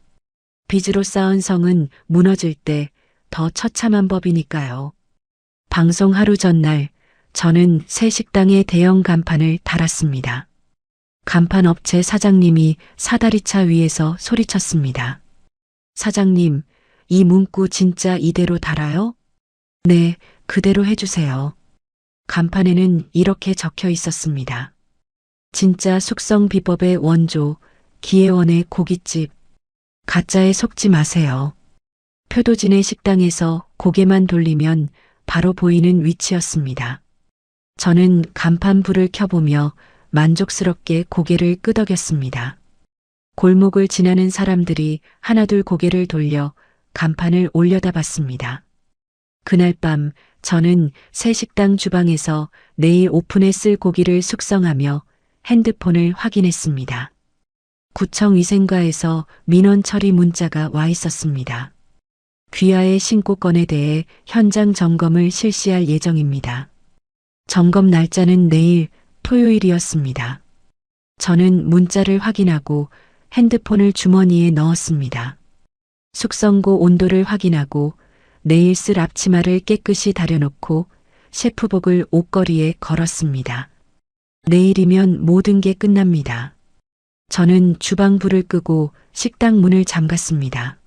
빚으로 쌓은 성은 무너질 때 더 처참한 법이니까요. 방송 하루 전날 저는 새 식당에 대형 간판을 달았습니다. 간판 업체 사장님이 사다리차 위에서 소리쳤습니다. 사장님, 이 문구 진짜 이대로 달아요? 네, 그대로 해주세요. 간판에는 이렇게 적혀 있었습니다. 진짜 숙성 비법의 원조, 기혜원의 고깃집. 가짜에 속지 마세요. 표도진의 식당에서 고개만 돌리면 바로 보이는 위치였습니다. 저는 간판 불을 켜보며 만족스럽게 고개를 끄덕였습니다. 골목을 지나는 사람들이 하나둘 고개를 돌려 간판을 올려다봤습니다. 그날 밤 저는 새 식당 주방에서 내일 오픈에 쓸 고기를 숙성하며 핸드폰을 확인했습니다. 구청 위생과에서 민원 처리 문자가 와 있었습니다. 귀하의 신고건에 대해 현장 점검을 실시할 예정입니다. 점검 날짜는 내일 토요일이었습니다. 저는 문자를 확인하고 핸드폰을 주머니에 넣었습니다. 숙성고 온도를 확인하고 내일 쓸 앞치마를 깨끗이 다려놓고 셰프복을 옷걸이에 걸었습니다. 내일이면 모든 게 끝납니다. 저는 주방 불을 끄고 식당 문을 잠갔습니다.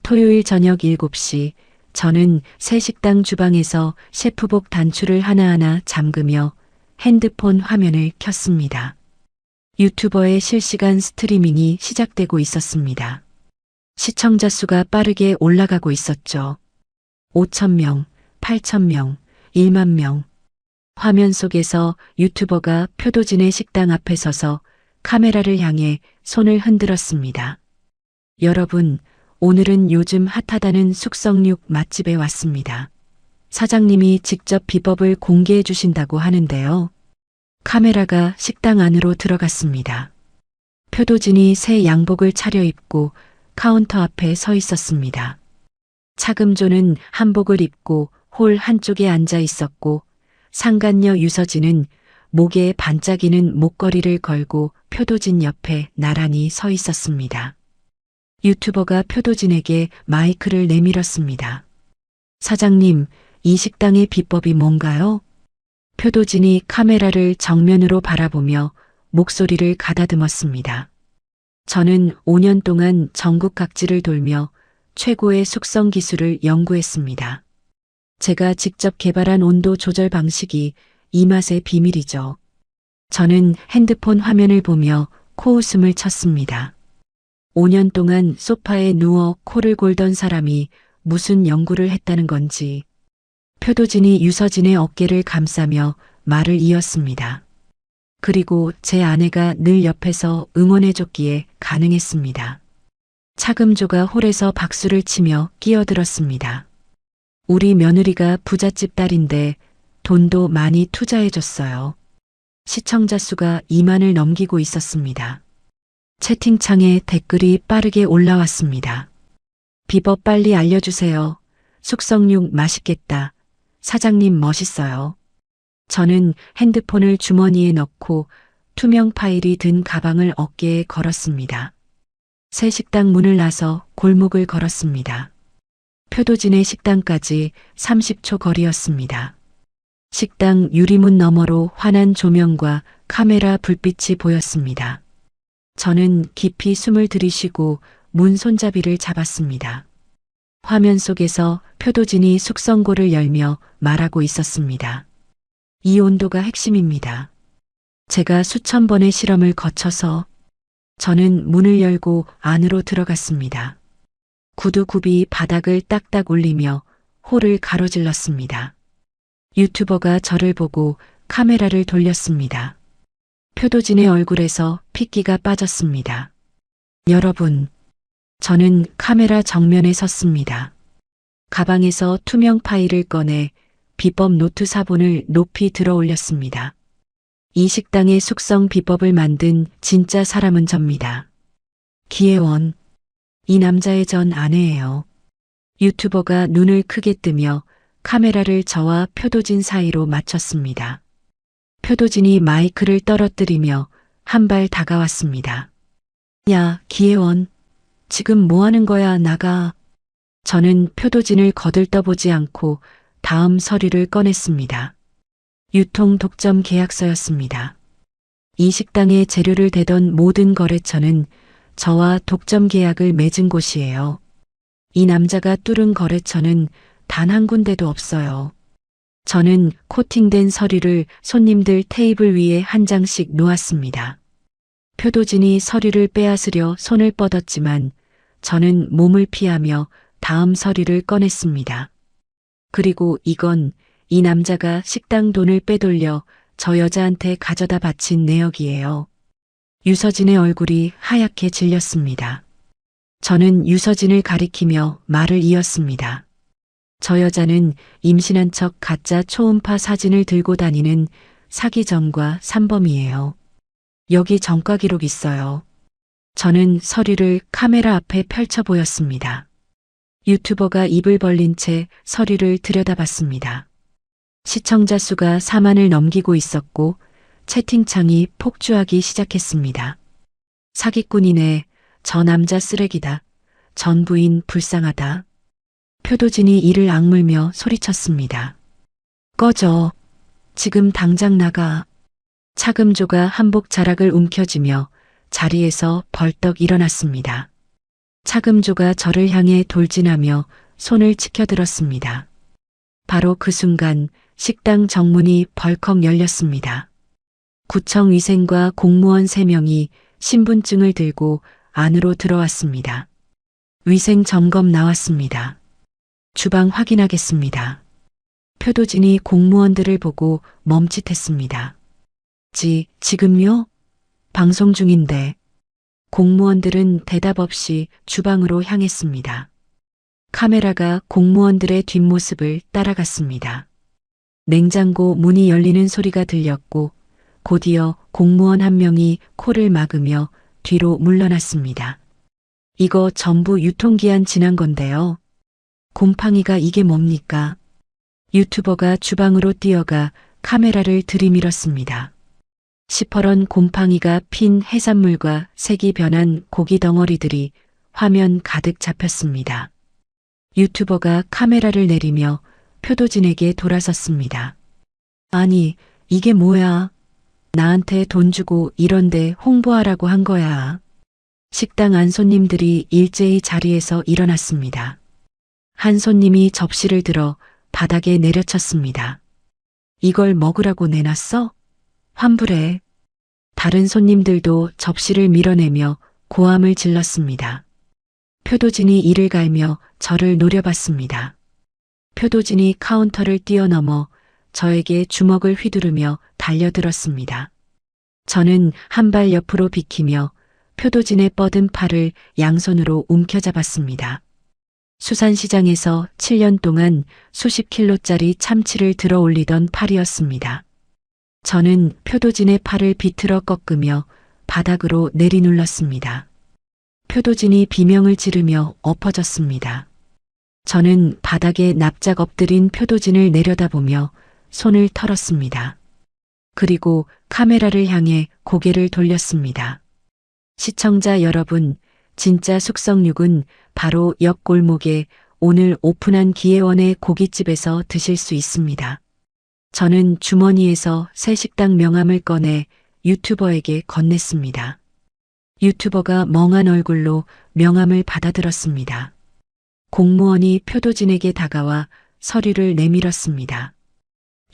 토요일 저녁 7시 저는 새 식당 주방에서 셰프복 단추를 하나하나 잠그며 핸드폰 화면을 켰습니다. 유튜버의 실시간 스트리밍이 시작되고 있었습니다. 시청자 수가 빠르게 올라가고 있었죠. 5,000명, 8,000명, 1만 명. 화면 속에서 유튜버가 표도진의 식당 앞에 서서 카메라를 향해 손을 흔들었습니다. 여러분, 오늘은 요즘 핫하다는 숙성육 맛집에 왔습니다. 사장님이 직접 비법을 공개해 주신다고 하는데요. 카메라가 식당 안으로 들어갔습니다. 표도진이 새 양복을 차려입고 카운터 앞에 서 있었습니다. 차금조는 한복을 입고 홀 한쪽에 앉아 있었고 상간녀 유서진은 목에 반짝이는 목걸이를 걸고 표도진 옆에 나란히 서 있었습니다. 유튜버가 표도진에게 마이크를 내밀었습니다. 사장님, 이 식당의 비법이 뭔가요? 표도진이 카메라를 정면으로 바라보며 목소리를 가다듬었습니다. 저는 5년 동안 전국 각지를 돌며 최고의 숙성 기술을 연구했습니다. 제가 직접 개발한 온도 조절 방식이 이 맛의 비밀이죠. 저는 핸드폰 화면을 보며 코웃음을 쳤습니다. 5년 동안 소파에 누워 코를 골던 사람이 무슨 연구를 했다는 건지. 표도진이 유서진의 어깨를 감싸며 말을 이었습니다. 그리고 제 아내가 늘 옆에서 응원해줬기에 가능했습니다. 차금조가 홀에서 박수를 치며 끼어들었습니다. 우리 며느리가 부잣집 딸인데 돈도 많이 투자해줬어요. 시청자 수가 2만을 넘기고 있었습니다. 채팅창에 댓글이 빠르게 올라왔습니다. 비법 빨리 알려주세요. 숙성육 맛있겠다. 사장님 멋있어요. 저는 핸드폰을 주머니에 넣고 투명 파일이 든 가방을 어깨에 걸었습니다. 새 식당 문을 나서 골목을 걸었습니다. 표도진의 식당까지 30초 거리였습니다. 식당 유리문 너머로 환한 조명과 카메라 불빛이 보였습니다. 저는 깊이 숨을 들이쉬고 문 손잡이를 잡았습니다. 화면 속에서 표도진이 숙성고를 열며 말하고 있었습니다. 이 온도가 핵심입니다. 제가 수천 번의 실험을 거쳐서 저는 문을 열고 안으로 들어갔습니다. 구두굽이 바닥을 딱딱 울리며 홀을 가로질렀습니다. 유튜버가 저를 보고 카메라를 돌렸습니다. 표도진의 얼굴에서 핏기가 빠졌습니다. 여러분, 저는 카메라 정면에 섰습니다. 가방에서 투명 파일을 꺼내 비법 노트 사본을 높이 들어 올렸습니다. 이 식당의 숙성 비법을 만든 진짜 사람은 접니다. 기혜원, 이 남자의 전 아내예요. 유튜버가 눈을 크게 뜨며 카메라를 저와 표도진 사이로 맞췄습니다. 표도진이 마이크를 떨어뜨리며 한 발 다가왔습니다. 야, 기혜원. 지금 뭐 하는 거야, 나가. 저는 표도진을 거들떠보지 않고 다음 서류를 꺼냈습니다. 유통 독점 계약서였습니다. 이 식당에 재료를 대던 모든 거래처는 저와 독점 계약을 맺은 곳이에요. 이 남자가 뚫은 거래처는 단 한 군데도 없어요. 저는 코팅된 서류를 손님들 테이블 위에 한 장씩 놓았습니다. 표도진이 서류를 빼앗으려 손을 뻗었지만 저는 몸을 피하며 다음 서류를 꺼냈습니다. 그리고 이건 이 남자가 식당 돈을 빼돌려 저 여자한테 가져다 바친 내역이에요. 유서진의 얼굴이 하얗게 질렸습니다. 저는 유서진을 가리키며 말을 이었습니다. 저 여자는 임신한 척 가짜 초음파 사진을 들고 다니는 사기전과 산범이에요. 여기 전과 기록 있어요. 저는 서류를 카메라 앞에 펼쳐 보였습니다. 유튜버가 입을 벌린 채 서류를 들여다봤습니다. 시청자 수가 4만을 넘기고 있었고 채팅창이 폭주하기 시작했습니다. 사기꾼이네. 저 남자 쓰레기다. 전 부인 불쌍하다. 표도진이 이를 악물며 소리쳤습니다. 꺼져. 지금 당장 나가. 차금조가 한복 자락을 움켜쥐며 자리에서 벌떡 일어났습니다. 차금조가 저를 향해 돌진하며 손을 치켜들었습니다. 바로 그 순간 식당 정문이 벌컥 열렸습니다. 구청 위생과 공무원 3명이 신분증을 들고 안으로 들어왔습니다. 위생 점검 나왔습니다. 주방 확인하겠습니다. 표도진이 공무원들을 보고 멈칫했습니다. 지금요? 방송 중인데. 공무원들은 대답 없이 주방으로 향했습니다. 카메라가 공무원들의 뒷모습을 따라갔습니다. 냉장고 문이 열리는 소리가 들렸고 곧이어 공무원 한 명이 코를 막으며 뒤로 물러났습니다. 이거 전부 유통기한 지난 건데요. 곰팡이가 이게 뭡니까? 유튜버가 주방으로 뛰어가 카메라를 들이밀었습니다. 시퍼런 곰팡이가 핀 해산물과 색이 변한 고기 덩어리들이 화면 가득 잡혔습니다. 유튜버가 카메라를 내리며 표도진에게 돌아섰습니다. 아니, 이게 뭐야? 나한테 돈 주고 이런데 홍보하라고 한 거야. 식당 안 손님들이 일제히 자리에서 일어났습니다. 한 손님이 접시를 들어 바닥에 내려쳤습니다. 이걸 먹으라고 내놨어? 환불해. 다른 손님들도 접시를 밀어내며 고함을 질렀습니다. 표도진이 이를 갈며 저를 노려봤습니다. 표도진이 카운터를 뛰어넘어 저에게 주먹을 휘두르며 달려들었습니다. 저는 한 발 옆으로 비키며 표도진의 뻗은 팔을 양손으로 움켜잡았습니다. 수산시장에서 7년 동안 수십 킬로짜리 참치를 들어 올리던 팔이었습니다. 저는 표도진의 팔을 비틀어 꺾으며 바닥으로 내리눌렀습니다. 표도진이 비명을 지르며 엎어졌습니다. 저는 바닥에 납작 엎드린 표도진을 내려다보며 손을 털었습니다. 그리고 카메라를 향해 고개를 돌렸습니다. 시청자 여러분, 진짜 숙성육은 바로 옆 골목에 오늘 오픈한 기회원의 고깃집에서 드실 수 있습니다. 저는 주머니에서 새 식당 명함을 꺼내 유튜버에게 건넸습니다. 유튜버가 멍한 얼굴로 명함을 받아들었습니다. 공무원이 표도진에게 다가와 서류를 내밀었습니다.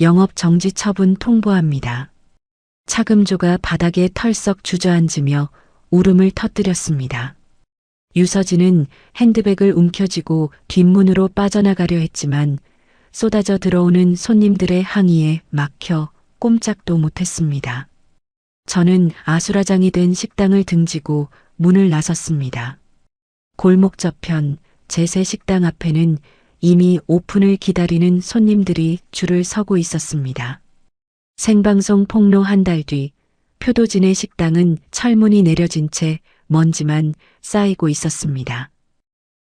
영업 정지 처분 통보합니다. 차금조가 바닥에 털썩 주저앉으며 울음을 터뜨렸습니다. 유서진은 핸드백을 움켜쥐고 뒷문으로 빠져나가려 했지만 쏟아져 들어오는 손님들의 항의에 막혀 꼼짝도 못했습니다. 저는 아수라장이 된 식당을 등지고 문을 나섰습니다. 골목 저편 제 새 식당 앞에는 이미 오픈을 기다리는 손님들이 줄을 서고 있었습니다. 생방송 폭로 한 달 뒤 표도진의 식당은 철문이 내려진 채 먼지만 쌓이고 있었습니다.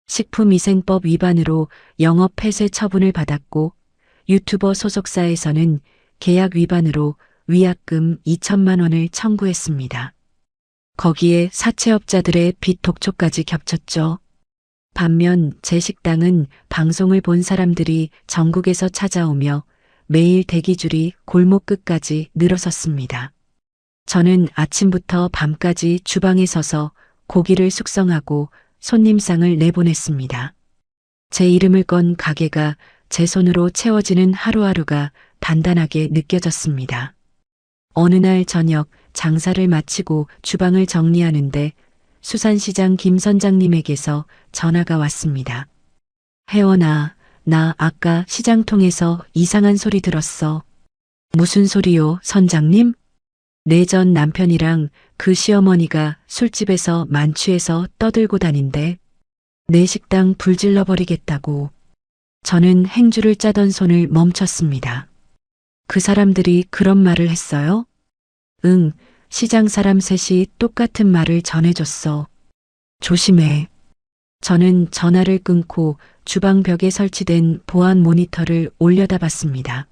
식품위생법 위반으로 영업 폐쇄 처분을 받았고 유튜버 소속사에서는 계약 위반으로 위약금 2천만 원을 청구했습니다. 거기에 사채업자들의 빚 독촉까지 겹쳤죠. 반면 제 식당은 방송을 본 사람들이 전국에서 찾아오며 매일 대기줄이 골목 끝까지 늘어섰습니다. 저는 아침부터 밤까지 주방에 서서 고기를 숙성하고 손님상을 내보냈습니다. 제 이름을 건 가게가 제 손으로 채워지는 하루하루가 단단하게 느껴졌습니다. 어느 날 저녁 장사를 마치고 주방을 정리하는데 수산시장 김 선장님에게서 전화가 왔습니다. 혜원아, 나 아까 시장 통해서 이상한 소리 들었어. 무슨 소리요, 선장님? 내 전 남편이랑 그 시어머니가 술집에서 만취해서 떠들고 다닌대. 내 식당 불질러 버리겠다고. 저는 행주를 짜던 손을 멈췄습니다. 그 사람들이 그런 말을 했어요? 응, 시장 사람 셋이 똑같은 말을 전해줬어. 조심해. 저는 전화를 끊고 주방 벽에 설치된 보안 모니터를 올려다봤습니다.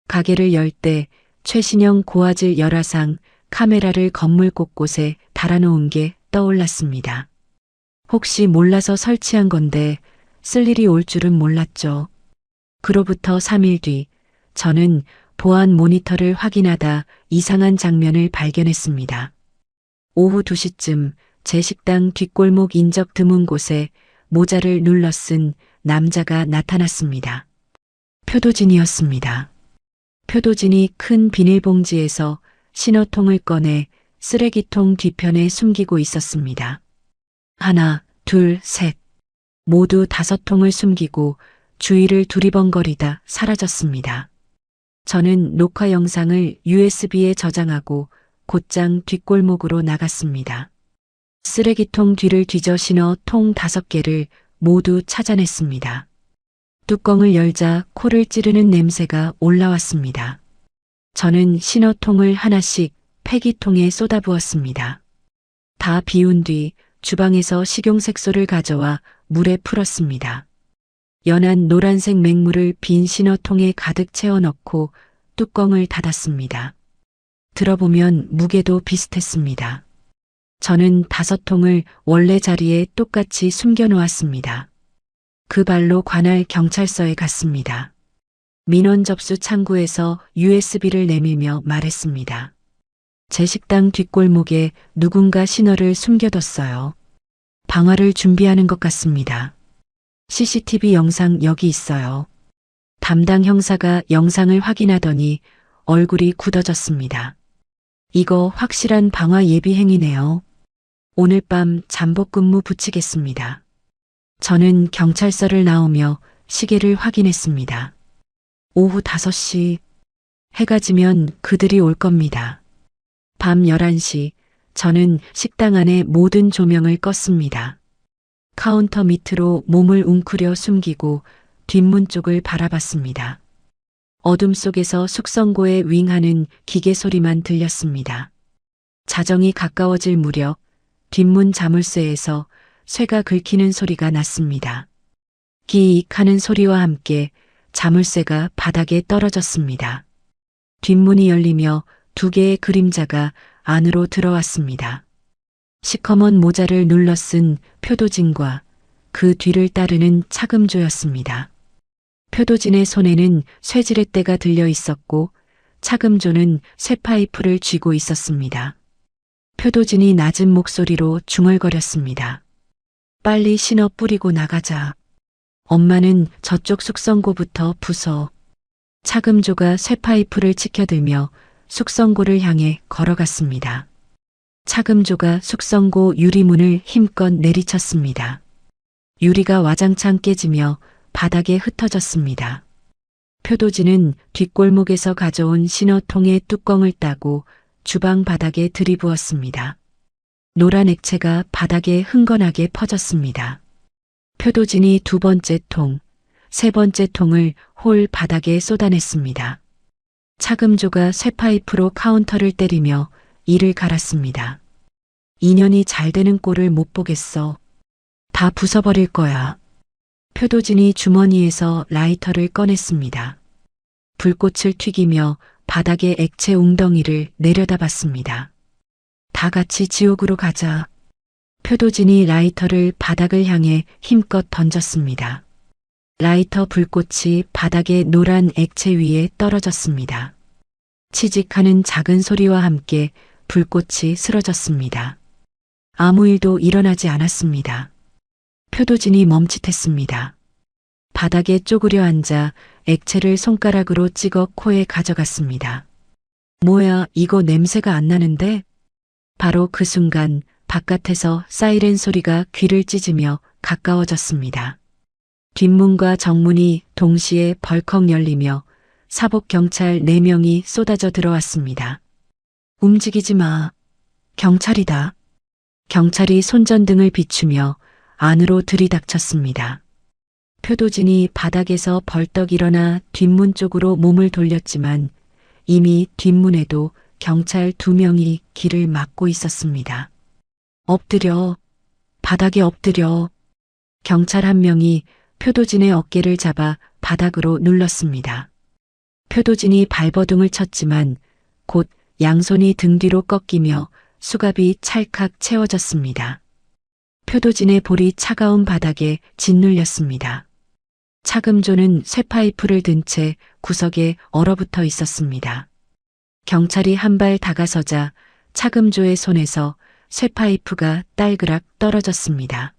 가게를 열 때 최신형 고화질 열화상 카메라를 건물 곳곳에 달아놓은 게 떠올랐습니다. 혹시 몰라서 설치한 건데 쓸 일이 올 줄은 몰랐죠. 그로부터 3일 뒤 저는 보안 모니터를 확인하다 이상한 장면을 발견했습니다. 오후 2시쯤 제 식당 뒷골목 인적 드문 곳에 모자를 눌러 쓴 남자가 나타났습니다. 표도진이었습니다. 표도진이 큰 비닐봉지에서 신호통을 꺼내 쓰레기통 뒤편에 숨기고 있었습니다. 하나, 둘, 셋. 모두 5통을 숨기고 주위를 두리번거리다 사라졌습니다. 저는 녹화 영상을 USB에 저장하고 곧장 뒷골목으로 나갔습니다. 쓰레기통 뒤를 뒤져 신어 통 5개를 모두 찾아냈습니다. 뚜껑을 열자 코를 찌르는 냄새가 올라왔습니다. 저는 신어통을 하나씩 폐기통에 쏟아부었습니다. 다 비운 뒤 주방에서 식용색소를 가져와 물에 풀었습니다. 연한 노란색 맹물을 빈 신어통에 가득 채워 넣고 뚜껑을 닫았습니다. 들어보면 무게도 비슷했습니다. 저는 5통을 원래 자리에 똑같이 숨겨 놓았습니다. 그 발로 관할 경찰서에 갔습니다. 민원 접수 창구에서 USB를 내밀며 말했습니다. 제 식당 뒷골목에 누군가 신호를 숨겨뒀어요. 방화를 준비하는 것 같습니다. CCTV 영상 여기 있어요. 담당 형사가 영상을 확인하더니 얼굴이 굳어졌습니다. 이거 확실한 방화 예비 행위네요. 오늘 밤 잠복 근무 붙이겠습니다. 저는 경찰서를 나오며 시계를 확인했습니다. 오후 5시. 해가 지면 그들이 올 겁니다. 밤 11시, 저는 식당 안의 모든 조명을 껐습니다. 카운터 밑으로 몸을 웅크려 숨기고 뒷문 쪽을 바라봤습니다. 어둠 속에서 숙성고에 윙하는 기계 소리만 들렸습니다. 자정이 가까워질 무렵 뒷문 자물쇠에서 쇠가 긁히는 소리가 났습니다. 기익 하는 소리와 함께 자물쇠가 바닥에 떨어졌습니다. 뒷문이 열리며 2개의 그림자가 안으로 들어왔습니다. 시커먼 모자를 눌러 쓴 표도진과 그 뒤를 따르는 차금조였습니다. 표도진의 손에는 쇠지렛대가 들려 있었고 차금조는 쇠파이프를 쥐고 있었습니다. 표도진이 낮은 목소리로 중얼거렸습니다. 빨리 신어 뿌리고 나가자. 엄마는 저쪽 숙성고부터 부숴. 차금조가 쇠파이프를 치켜들며 숙성고를 향해 걸어갔습니다. 차금조가 숙성고 유리문을 힘껏 내리쳤습니다. 유리가 와장창 깨지며 바닥에 흩어졌습니다. 표도진은 뒷골목에서 가져온 신어통의 뚜껑을 따고 주방 바닥에 들이부었습니다. 노란 액체가 바닥에 흥건하게 퍼졌습니다. 표도진이 2번째 통, 3번째 통을 홀 바닥에 쏟아냈습니다. 차금조가 쇠파이프로 카운터를 때리며 이를 갈았습니다. 인연이 잘 되는 꼴을 못 보겠어. 다 부숴버릴 거야. 표도진이 주머니에서 라이터를 꺼냈습니다. 불꽃을 튀기며 바닥에 액체 웅덩이를 내려다봤습니다. 다 같이 지옥으로 가자. 표도진이 라이터를 바닥을 향해 힘껏 던졌습니다. 라이터 불꽃이 바닥의 노란 액체 위에 떨어졌습니다. 치직하는 작은 소리와 함께 불꽃이 쓰러졌습니다. 아무 일도 일어나지 않았습니다. 표도진이 멈칫했습니다. 바닥에 쪼그려 앉아 액체를 손가락으로 찍어 코에 가져갔습니다. 뭐야, 이거 냄새가 안 나는데? 바로 그 순간 바깥에서 사이렌 소리가 귀를 찢으며 가까워졌습니다. 뒷문과 정문이 동시에 벌컥 열리며 사복 경찰 4명이 쏟아져 들어왔습니다. 움직이지 마. 경찰이다. 경찰이 손전등을 비추며 안으로 들이닥쳤습니다. 표도진이 바닥에서 벌떡 일어나 뒷문 쪽으로 몸을 돌렸지만 이미 뒷문에도 경찰 2명이 길을 막고 있었습니다. 엎드려. 바닥에 엎드려. 경찰 1명이 표도진의 어깨를 잡아 바닥으로 눌렀습니다. 표도진이 발버둥을 쳤지만 곧 양손이 등 뒤로 꺾이며 수갑이 찰칵 채워졌습니다. 표도진의 볼이 차가운 바닥에 짓눌렸습니다. 차금조는 쇠파이프를 든 채 구석에 얼어붙어 있었습니다. 경찰이 한 발 다가서자 차금조의 손에서 쇠파이프가 딸그락 떨어졌습니다.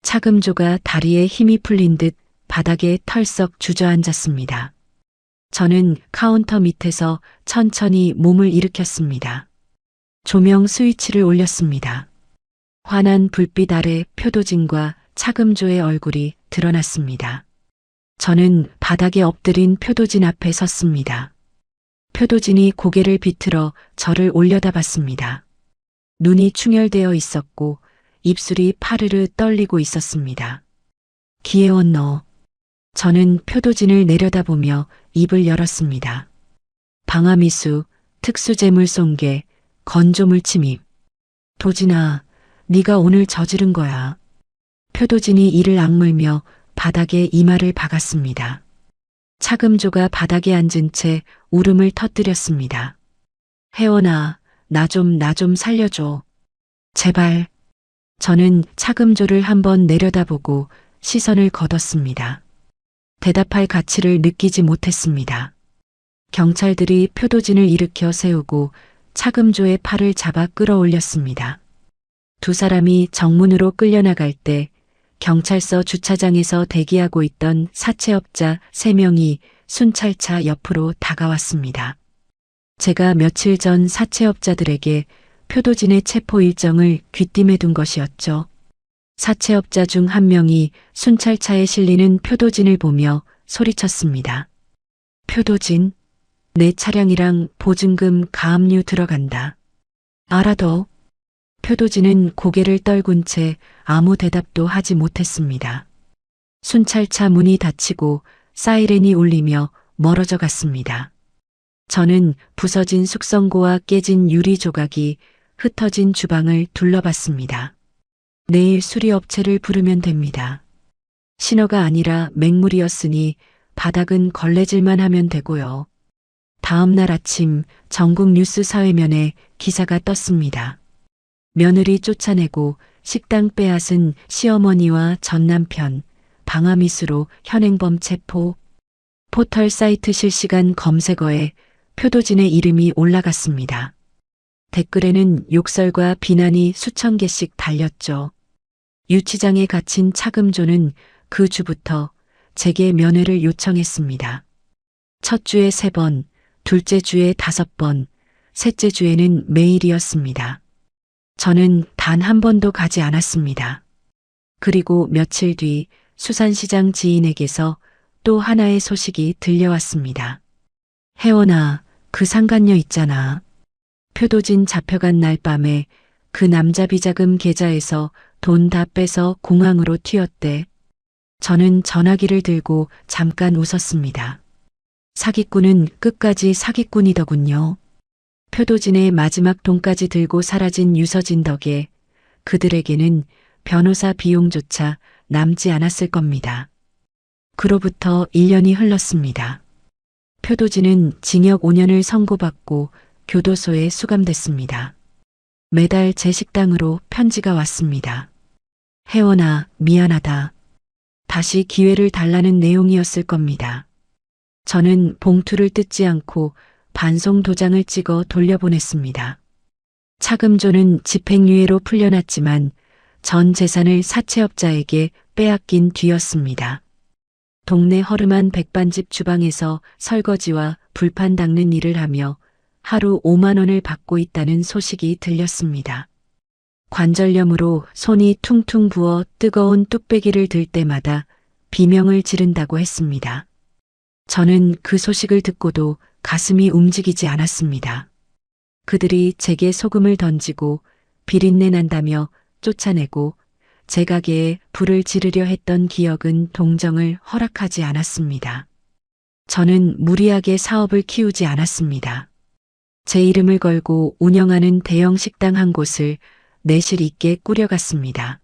차금조가 다리에 힘이 풀린 듯 바닥에 털썩 주저앉았습니다. 저는 카운터 밑에서 천천히 몸을 일으켰습니다. 조명 스위치를 올렸습니다. 환한 불빛 아래 표도진과 차금조의 얼굴이 드러났습니다. 저는 바닥에 엎드린 표도진 앞에 섰습니다. 표도진이 고개를 비틀어 저를 올려다봤습니다. 눈이 충혈되어 있었고 입술이 파르르 떨리고 있었습니다. 기혜원 너. 저는 표도진을 내려다보며 입을 열었습니다. 방아미수, 특수재물 손괴, 건조물 침입. 도진아, 네가 오늘 저지른 거야. 표도진이 이를 악물며 바닥에 이마를 박았습니다. 차금조가 바닥에 앉은 채 울음을 터뜨렸습니다. 혜원아, 나 좀 살려줘. 제발. 저는 차금조를 한번 내려다보고 시선을 걷었습니다. 대답할 가치를 느끼지 못했습니다. 경찰들이 표도진을 일으켜 세우고 차금조의 팔을 잡아 끌어올렸습니다. 두 사람이 정문으로 끌려나갈 때 경찰서 주차장에서 대기하고 있던 사채업자 3명이 순찰차 옆으로 다가왔습니다. 제가 며칠 전 사채업자들에게 표도진의 체포 일정을 귀띔해 둔 것이었죠. 사채업자 중 한 명이 순찰차에 실리는 표도진을 보며 소리쳤습니다. 표도진, 내 차량이랑 보증금 가압류 들어간다. 알아둬. 표도진은 고개를 떨군 채 아무 대답도 하지 못했습니다. 순찰차 문이 닫히고 사이렌이 울리며 멀어져 갔습니다. 저는 부서진 숙성고와 깨진 유리 조각이 흩어진 주방을 둘러봤습니다. 내일 수리업체를 부르면 됩니다. 신호가 아니라 맹물이었으니 바닥은 걸레질만 하면 되고요. 다음 날 아침 전국 뉴스 사회면에 기사가 떴습니다. 며느리 쫓아내고 식당 빼앗은 시어머니와 전남편, 방아미수로 현행범 체포. 포털 사이트 실시간 검색어에 표도진의 이름이 올라갔습니다. 댓글에는 욕설과 비난이 수천 개씩 달렸죠. 유치장에 갇힌 차금조는 그 주부터 제게 면회를 요청했습니다. 첫 주에 3번, 둘째 주에 5번, 셋째 주에는 매일이었습니다. 저는 단 한 번도 가지 않았습니다. 그리고 며칠 뒤 수산시장 지인에게서 또 하나의 소식이 들려왔습니다. 혜원아, 그 상간녀 있잖아. 표도진 잡혀간 날 밤에 그 남자 비자금 계좌에서 돈 다 빼서 공항으로 튀었대. 저는 전화기를 들고 잠깐 웃었습니다. 사기꾼은 끝까지 사기꾼이더군요. 표도진의 마지막 돈까지 들고 사라진 유서진 덕에 그들에게는 변호사 비용조차 남지 않았을 겁니다. 그로부터 1년이 흘렀습니다. 표도진은 징역 5년을 선고받고 교도소에 수감됐습니다. 매달 제 식당으로 편지가 왔습니다. 혜원아, 미안하다. 다시 기회를 달라는 내용이었을 겁니다. 저는 봉투를 뜯지 않고 반송 도장을 찍어 돌려보냈습니다. 차금조는 집행유예로 풀려났지만 전 재산을 사채업자에게 빼앗긴 뒤였습니다. 동네 허름한 백반집 주방에서 설거지와 불판 닦는 일을 하며 하루 5만 원을 받고 있다는 소식이 들렸습니다. 관절염으로 손이 퉁퉁 부어 뜨거운 뚝배기를 들 때마다 비명을 지른다고 했습니다. 저는 그 소식을 듣고도 가슴이 움직이지 않았습니다. 그들이 제게 소금을 던지고 비린내 난다며 쫓아내고 제 가게에 불을 지르려 했던 기억은 동정을 허락하지 않았습니다. 저는 무리하게 사업을 키우지 않았습니다. 제 이름을 걸고 운영하는 대형 식당 한 곳을 내실 있게 꾸려갔습니다.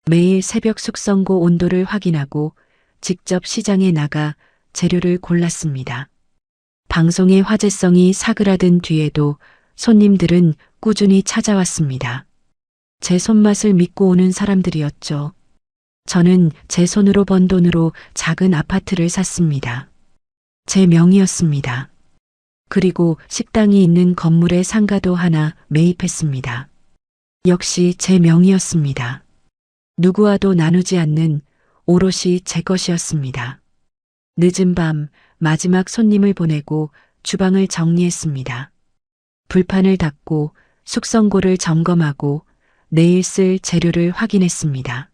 매일 새벽 숙성고 온도를 확인하고 직접 시장에 나가 재료를 골랐습니다. 방송의 화제성이 사그라든 뒤에도 손님들은 꾸준히 찾아왔습니다. 제 손맛을 믿고 오는 사람들이었죠. 저는 제 손으로 번 돈으로 작은 아파트를 샀습니다. 제 명의였습니다. 그리고 식당이 있는 건물에 상가도 하나 매입했습니다. 역시 제 명의였습니다. 누구와도 나누지 않는 오롯이 제 것이었습니다. 늦은 밤 마지막 손님을 보내고 주방을 정리했습니다. 불판을 닦고 숙성고를 점검하고 내일 쓸 재료를 확인했습니다.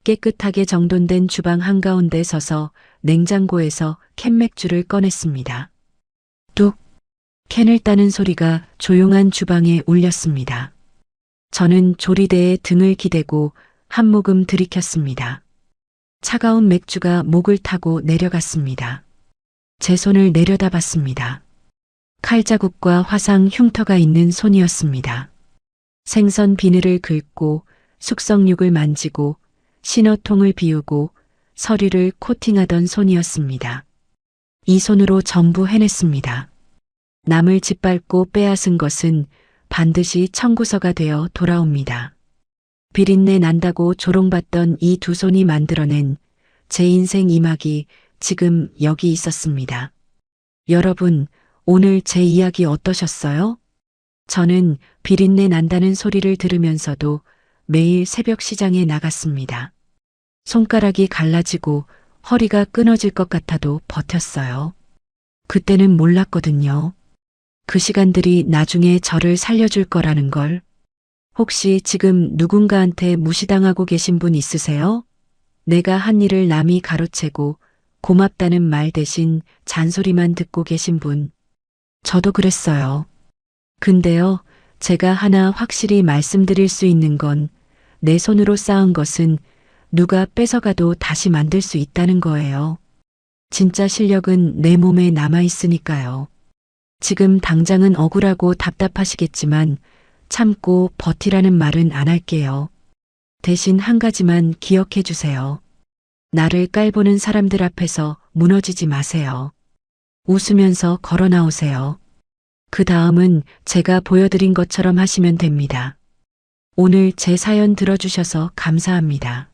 깨끗하게 정돈된 주방 한가운데 서서 냉장고에서 캔맥주를 꺼냈습니다. 뚝! 캔을 따는 소리가 조용한 주방에 울렸습니다. 저는 조리대에 등을 기대고 한 모금 들이켰습니다. 차가운 맥주가 목을 타고 내려갔습니다. 제 손을 내려다봤습니다. 칼자국과 화상 흉터가 있는 손이었습니다. 생선 비늘을 긁고 숙성육을 만지고 신어통을 비우고 서류를 코팅하던 손이었습니다. 이 손으로 전부 해냈습니다. 남을 짓밟고 빼앗은 것은 반드시 청구서가 되어 돌아옵니다. 비린내 난다고 조롱받던 이 두 손이 만들어낸 제 인생 이막이 지금 여기 있었습니다. 여러분, 오늘 제 이야기 어떠셨어요? 저는 비린내 난다는 소리를 들으면서도 매일 새벽 시장에 나갔습니다. 손가락이 갈라지고 허리가 끊어질 것 같아도 버텼어요. 그때는 몰랐거든요. 그 시간들이 나중에 저를 살려줄 거라는 걸. 혹시 지금 누군가한테 무시당하고 계신 분 있으세요? 내가 한 일을 남이 가로채고 고맙다는 말 대신 잔소리만 듣고 계신 분. 저도 그랬어요. 근데요, 제가 하나 확실히 말씀드릴 수 있는 건 내 손으로 쌓은 것은 누가 뺏어가도 다시 만들 수 있다는 거예요. 진짜 실력은 내 몸에 남아있으니까요. 지금 당장은 억울하고 답답하시겠지만 참고 버티라는 말은 안 할게요. 대신 한 가지만 기억해 주세요. 나를 깔보는 사람들 앞에서 무너지지 마세요. 웃으면서 걸어 나오세요. 그 다음은 제가 보여드린 것처럼 하시면 됩니다. 오늘 제 사연 들어주셔서 감사합니다.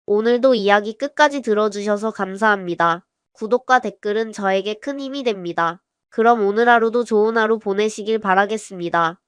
오늘도 이야기 끝까지 들어주셔서 감사합니다. 구독과 댓글은 저에게 큰 힘이 됩니다. 그럼 오늘 하루도 좋은 하루 보내시길 바라겠습니다.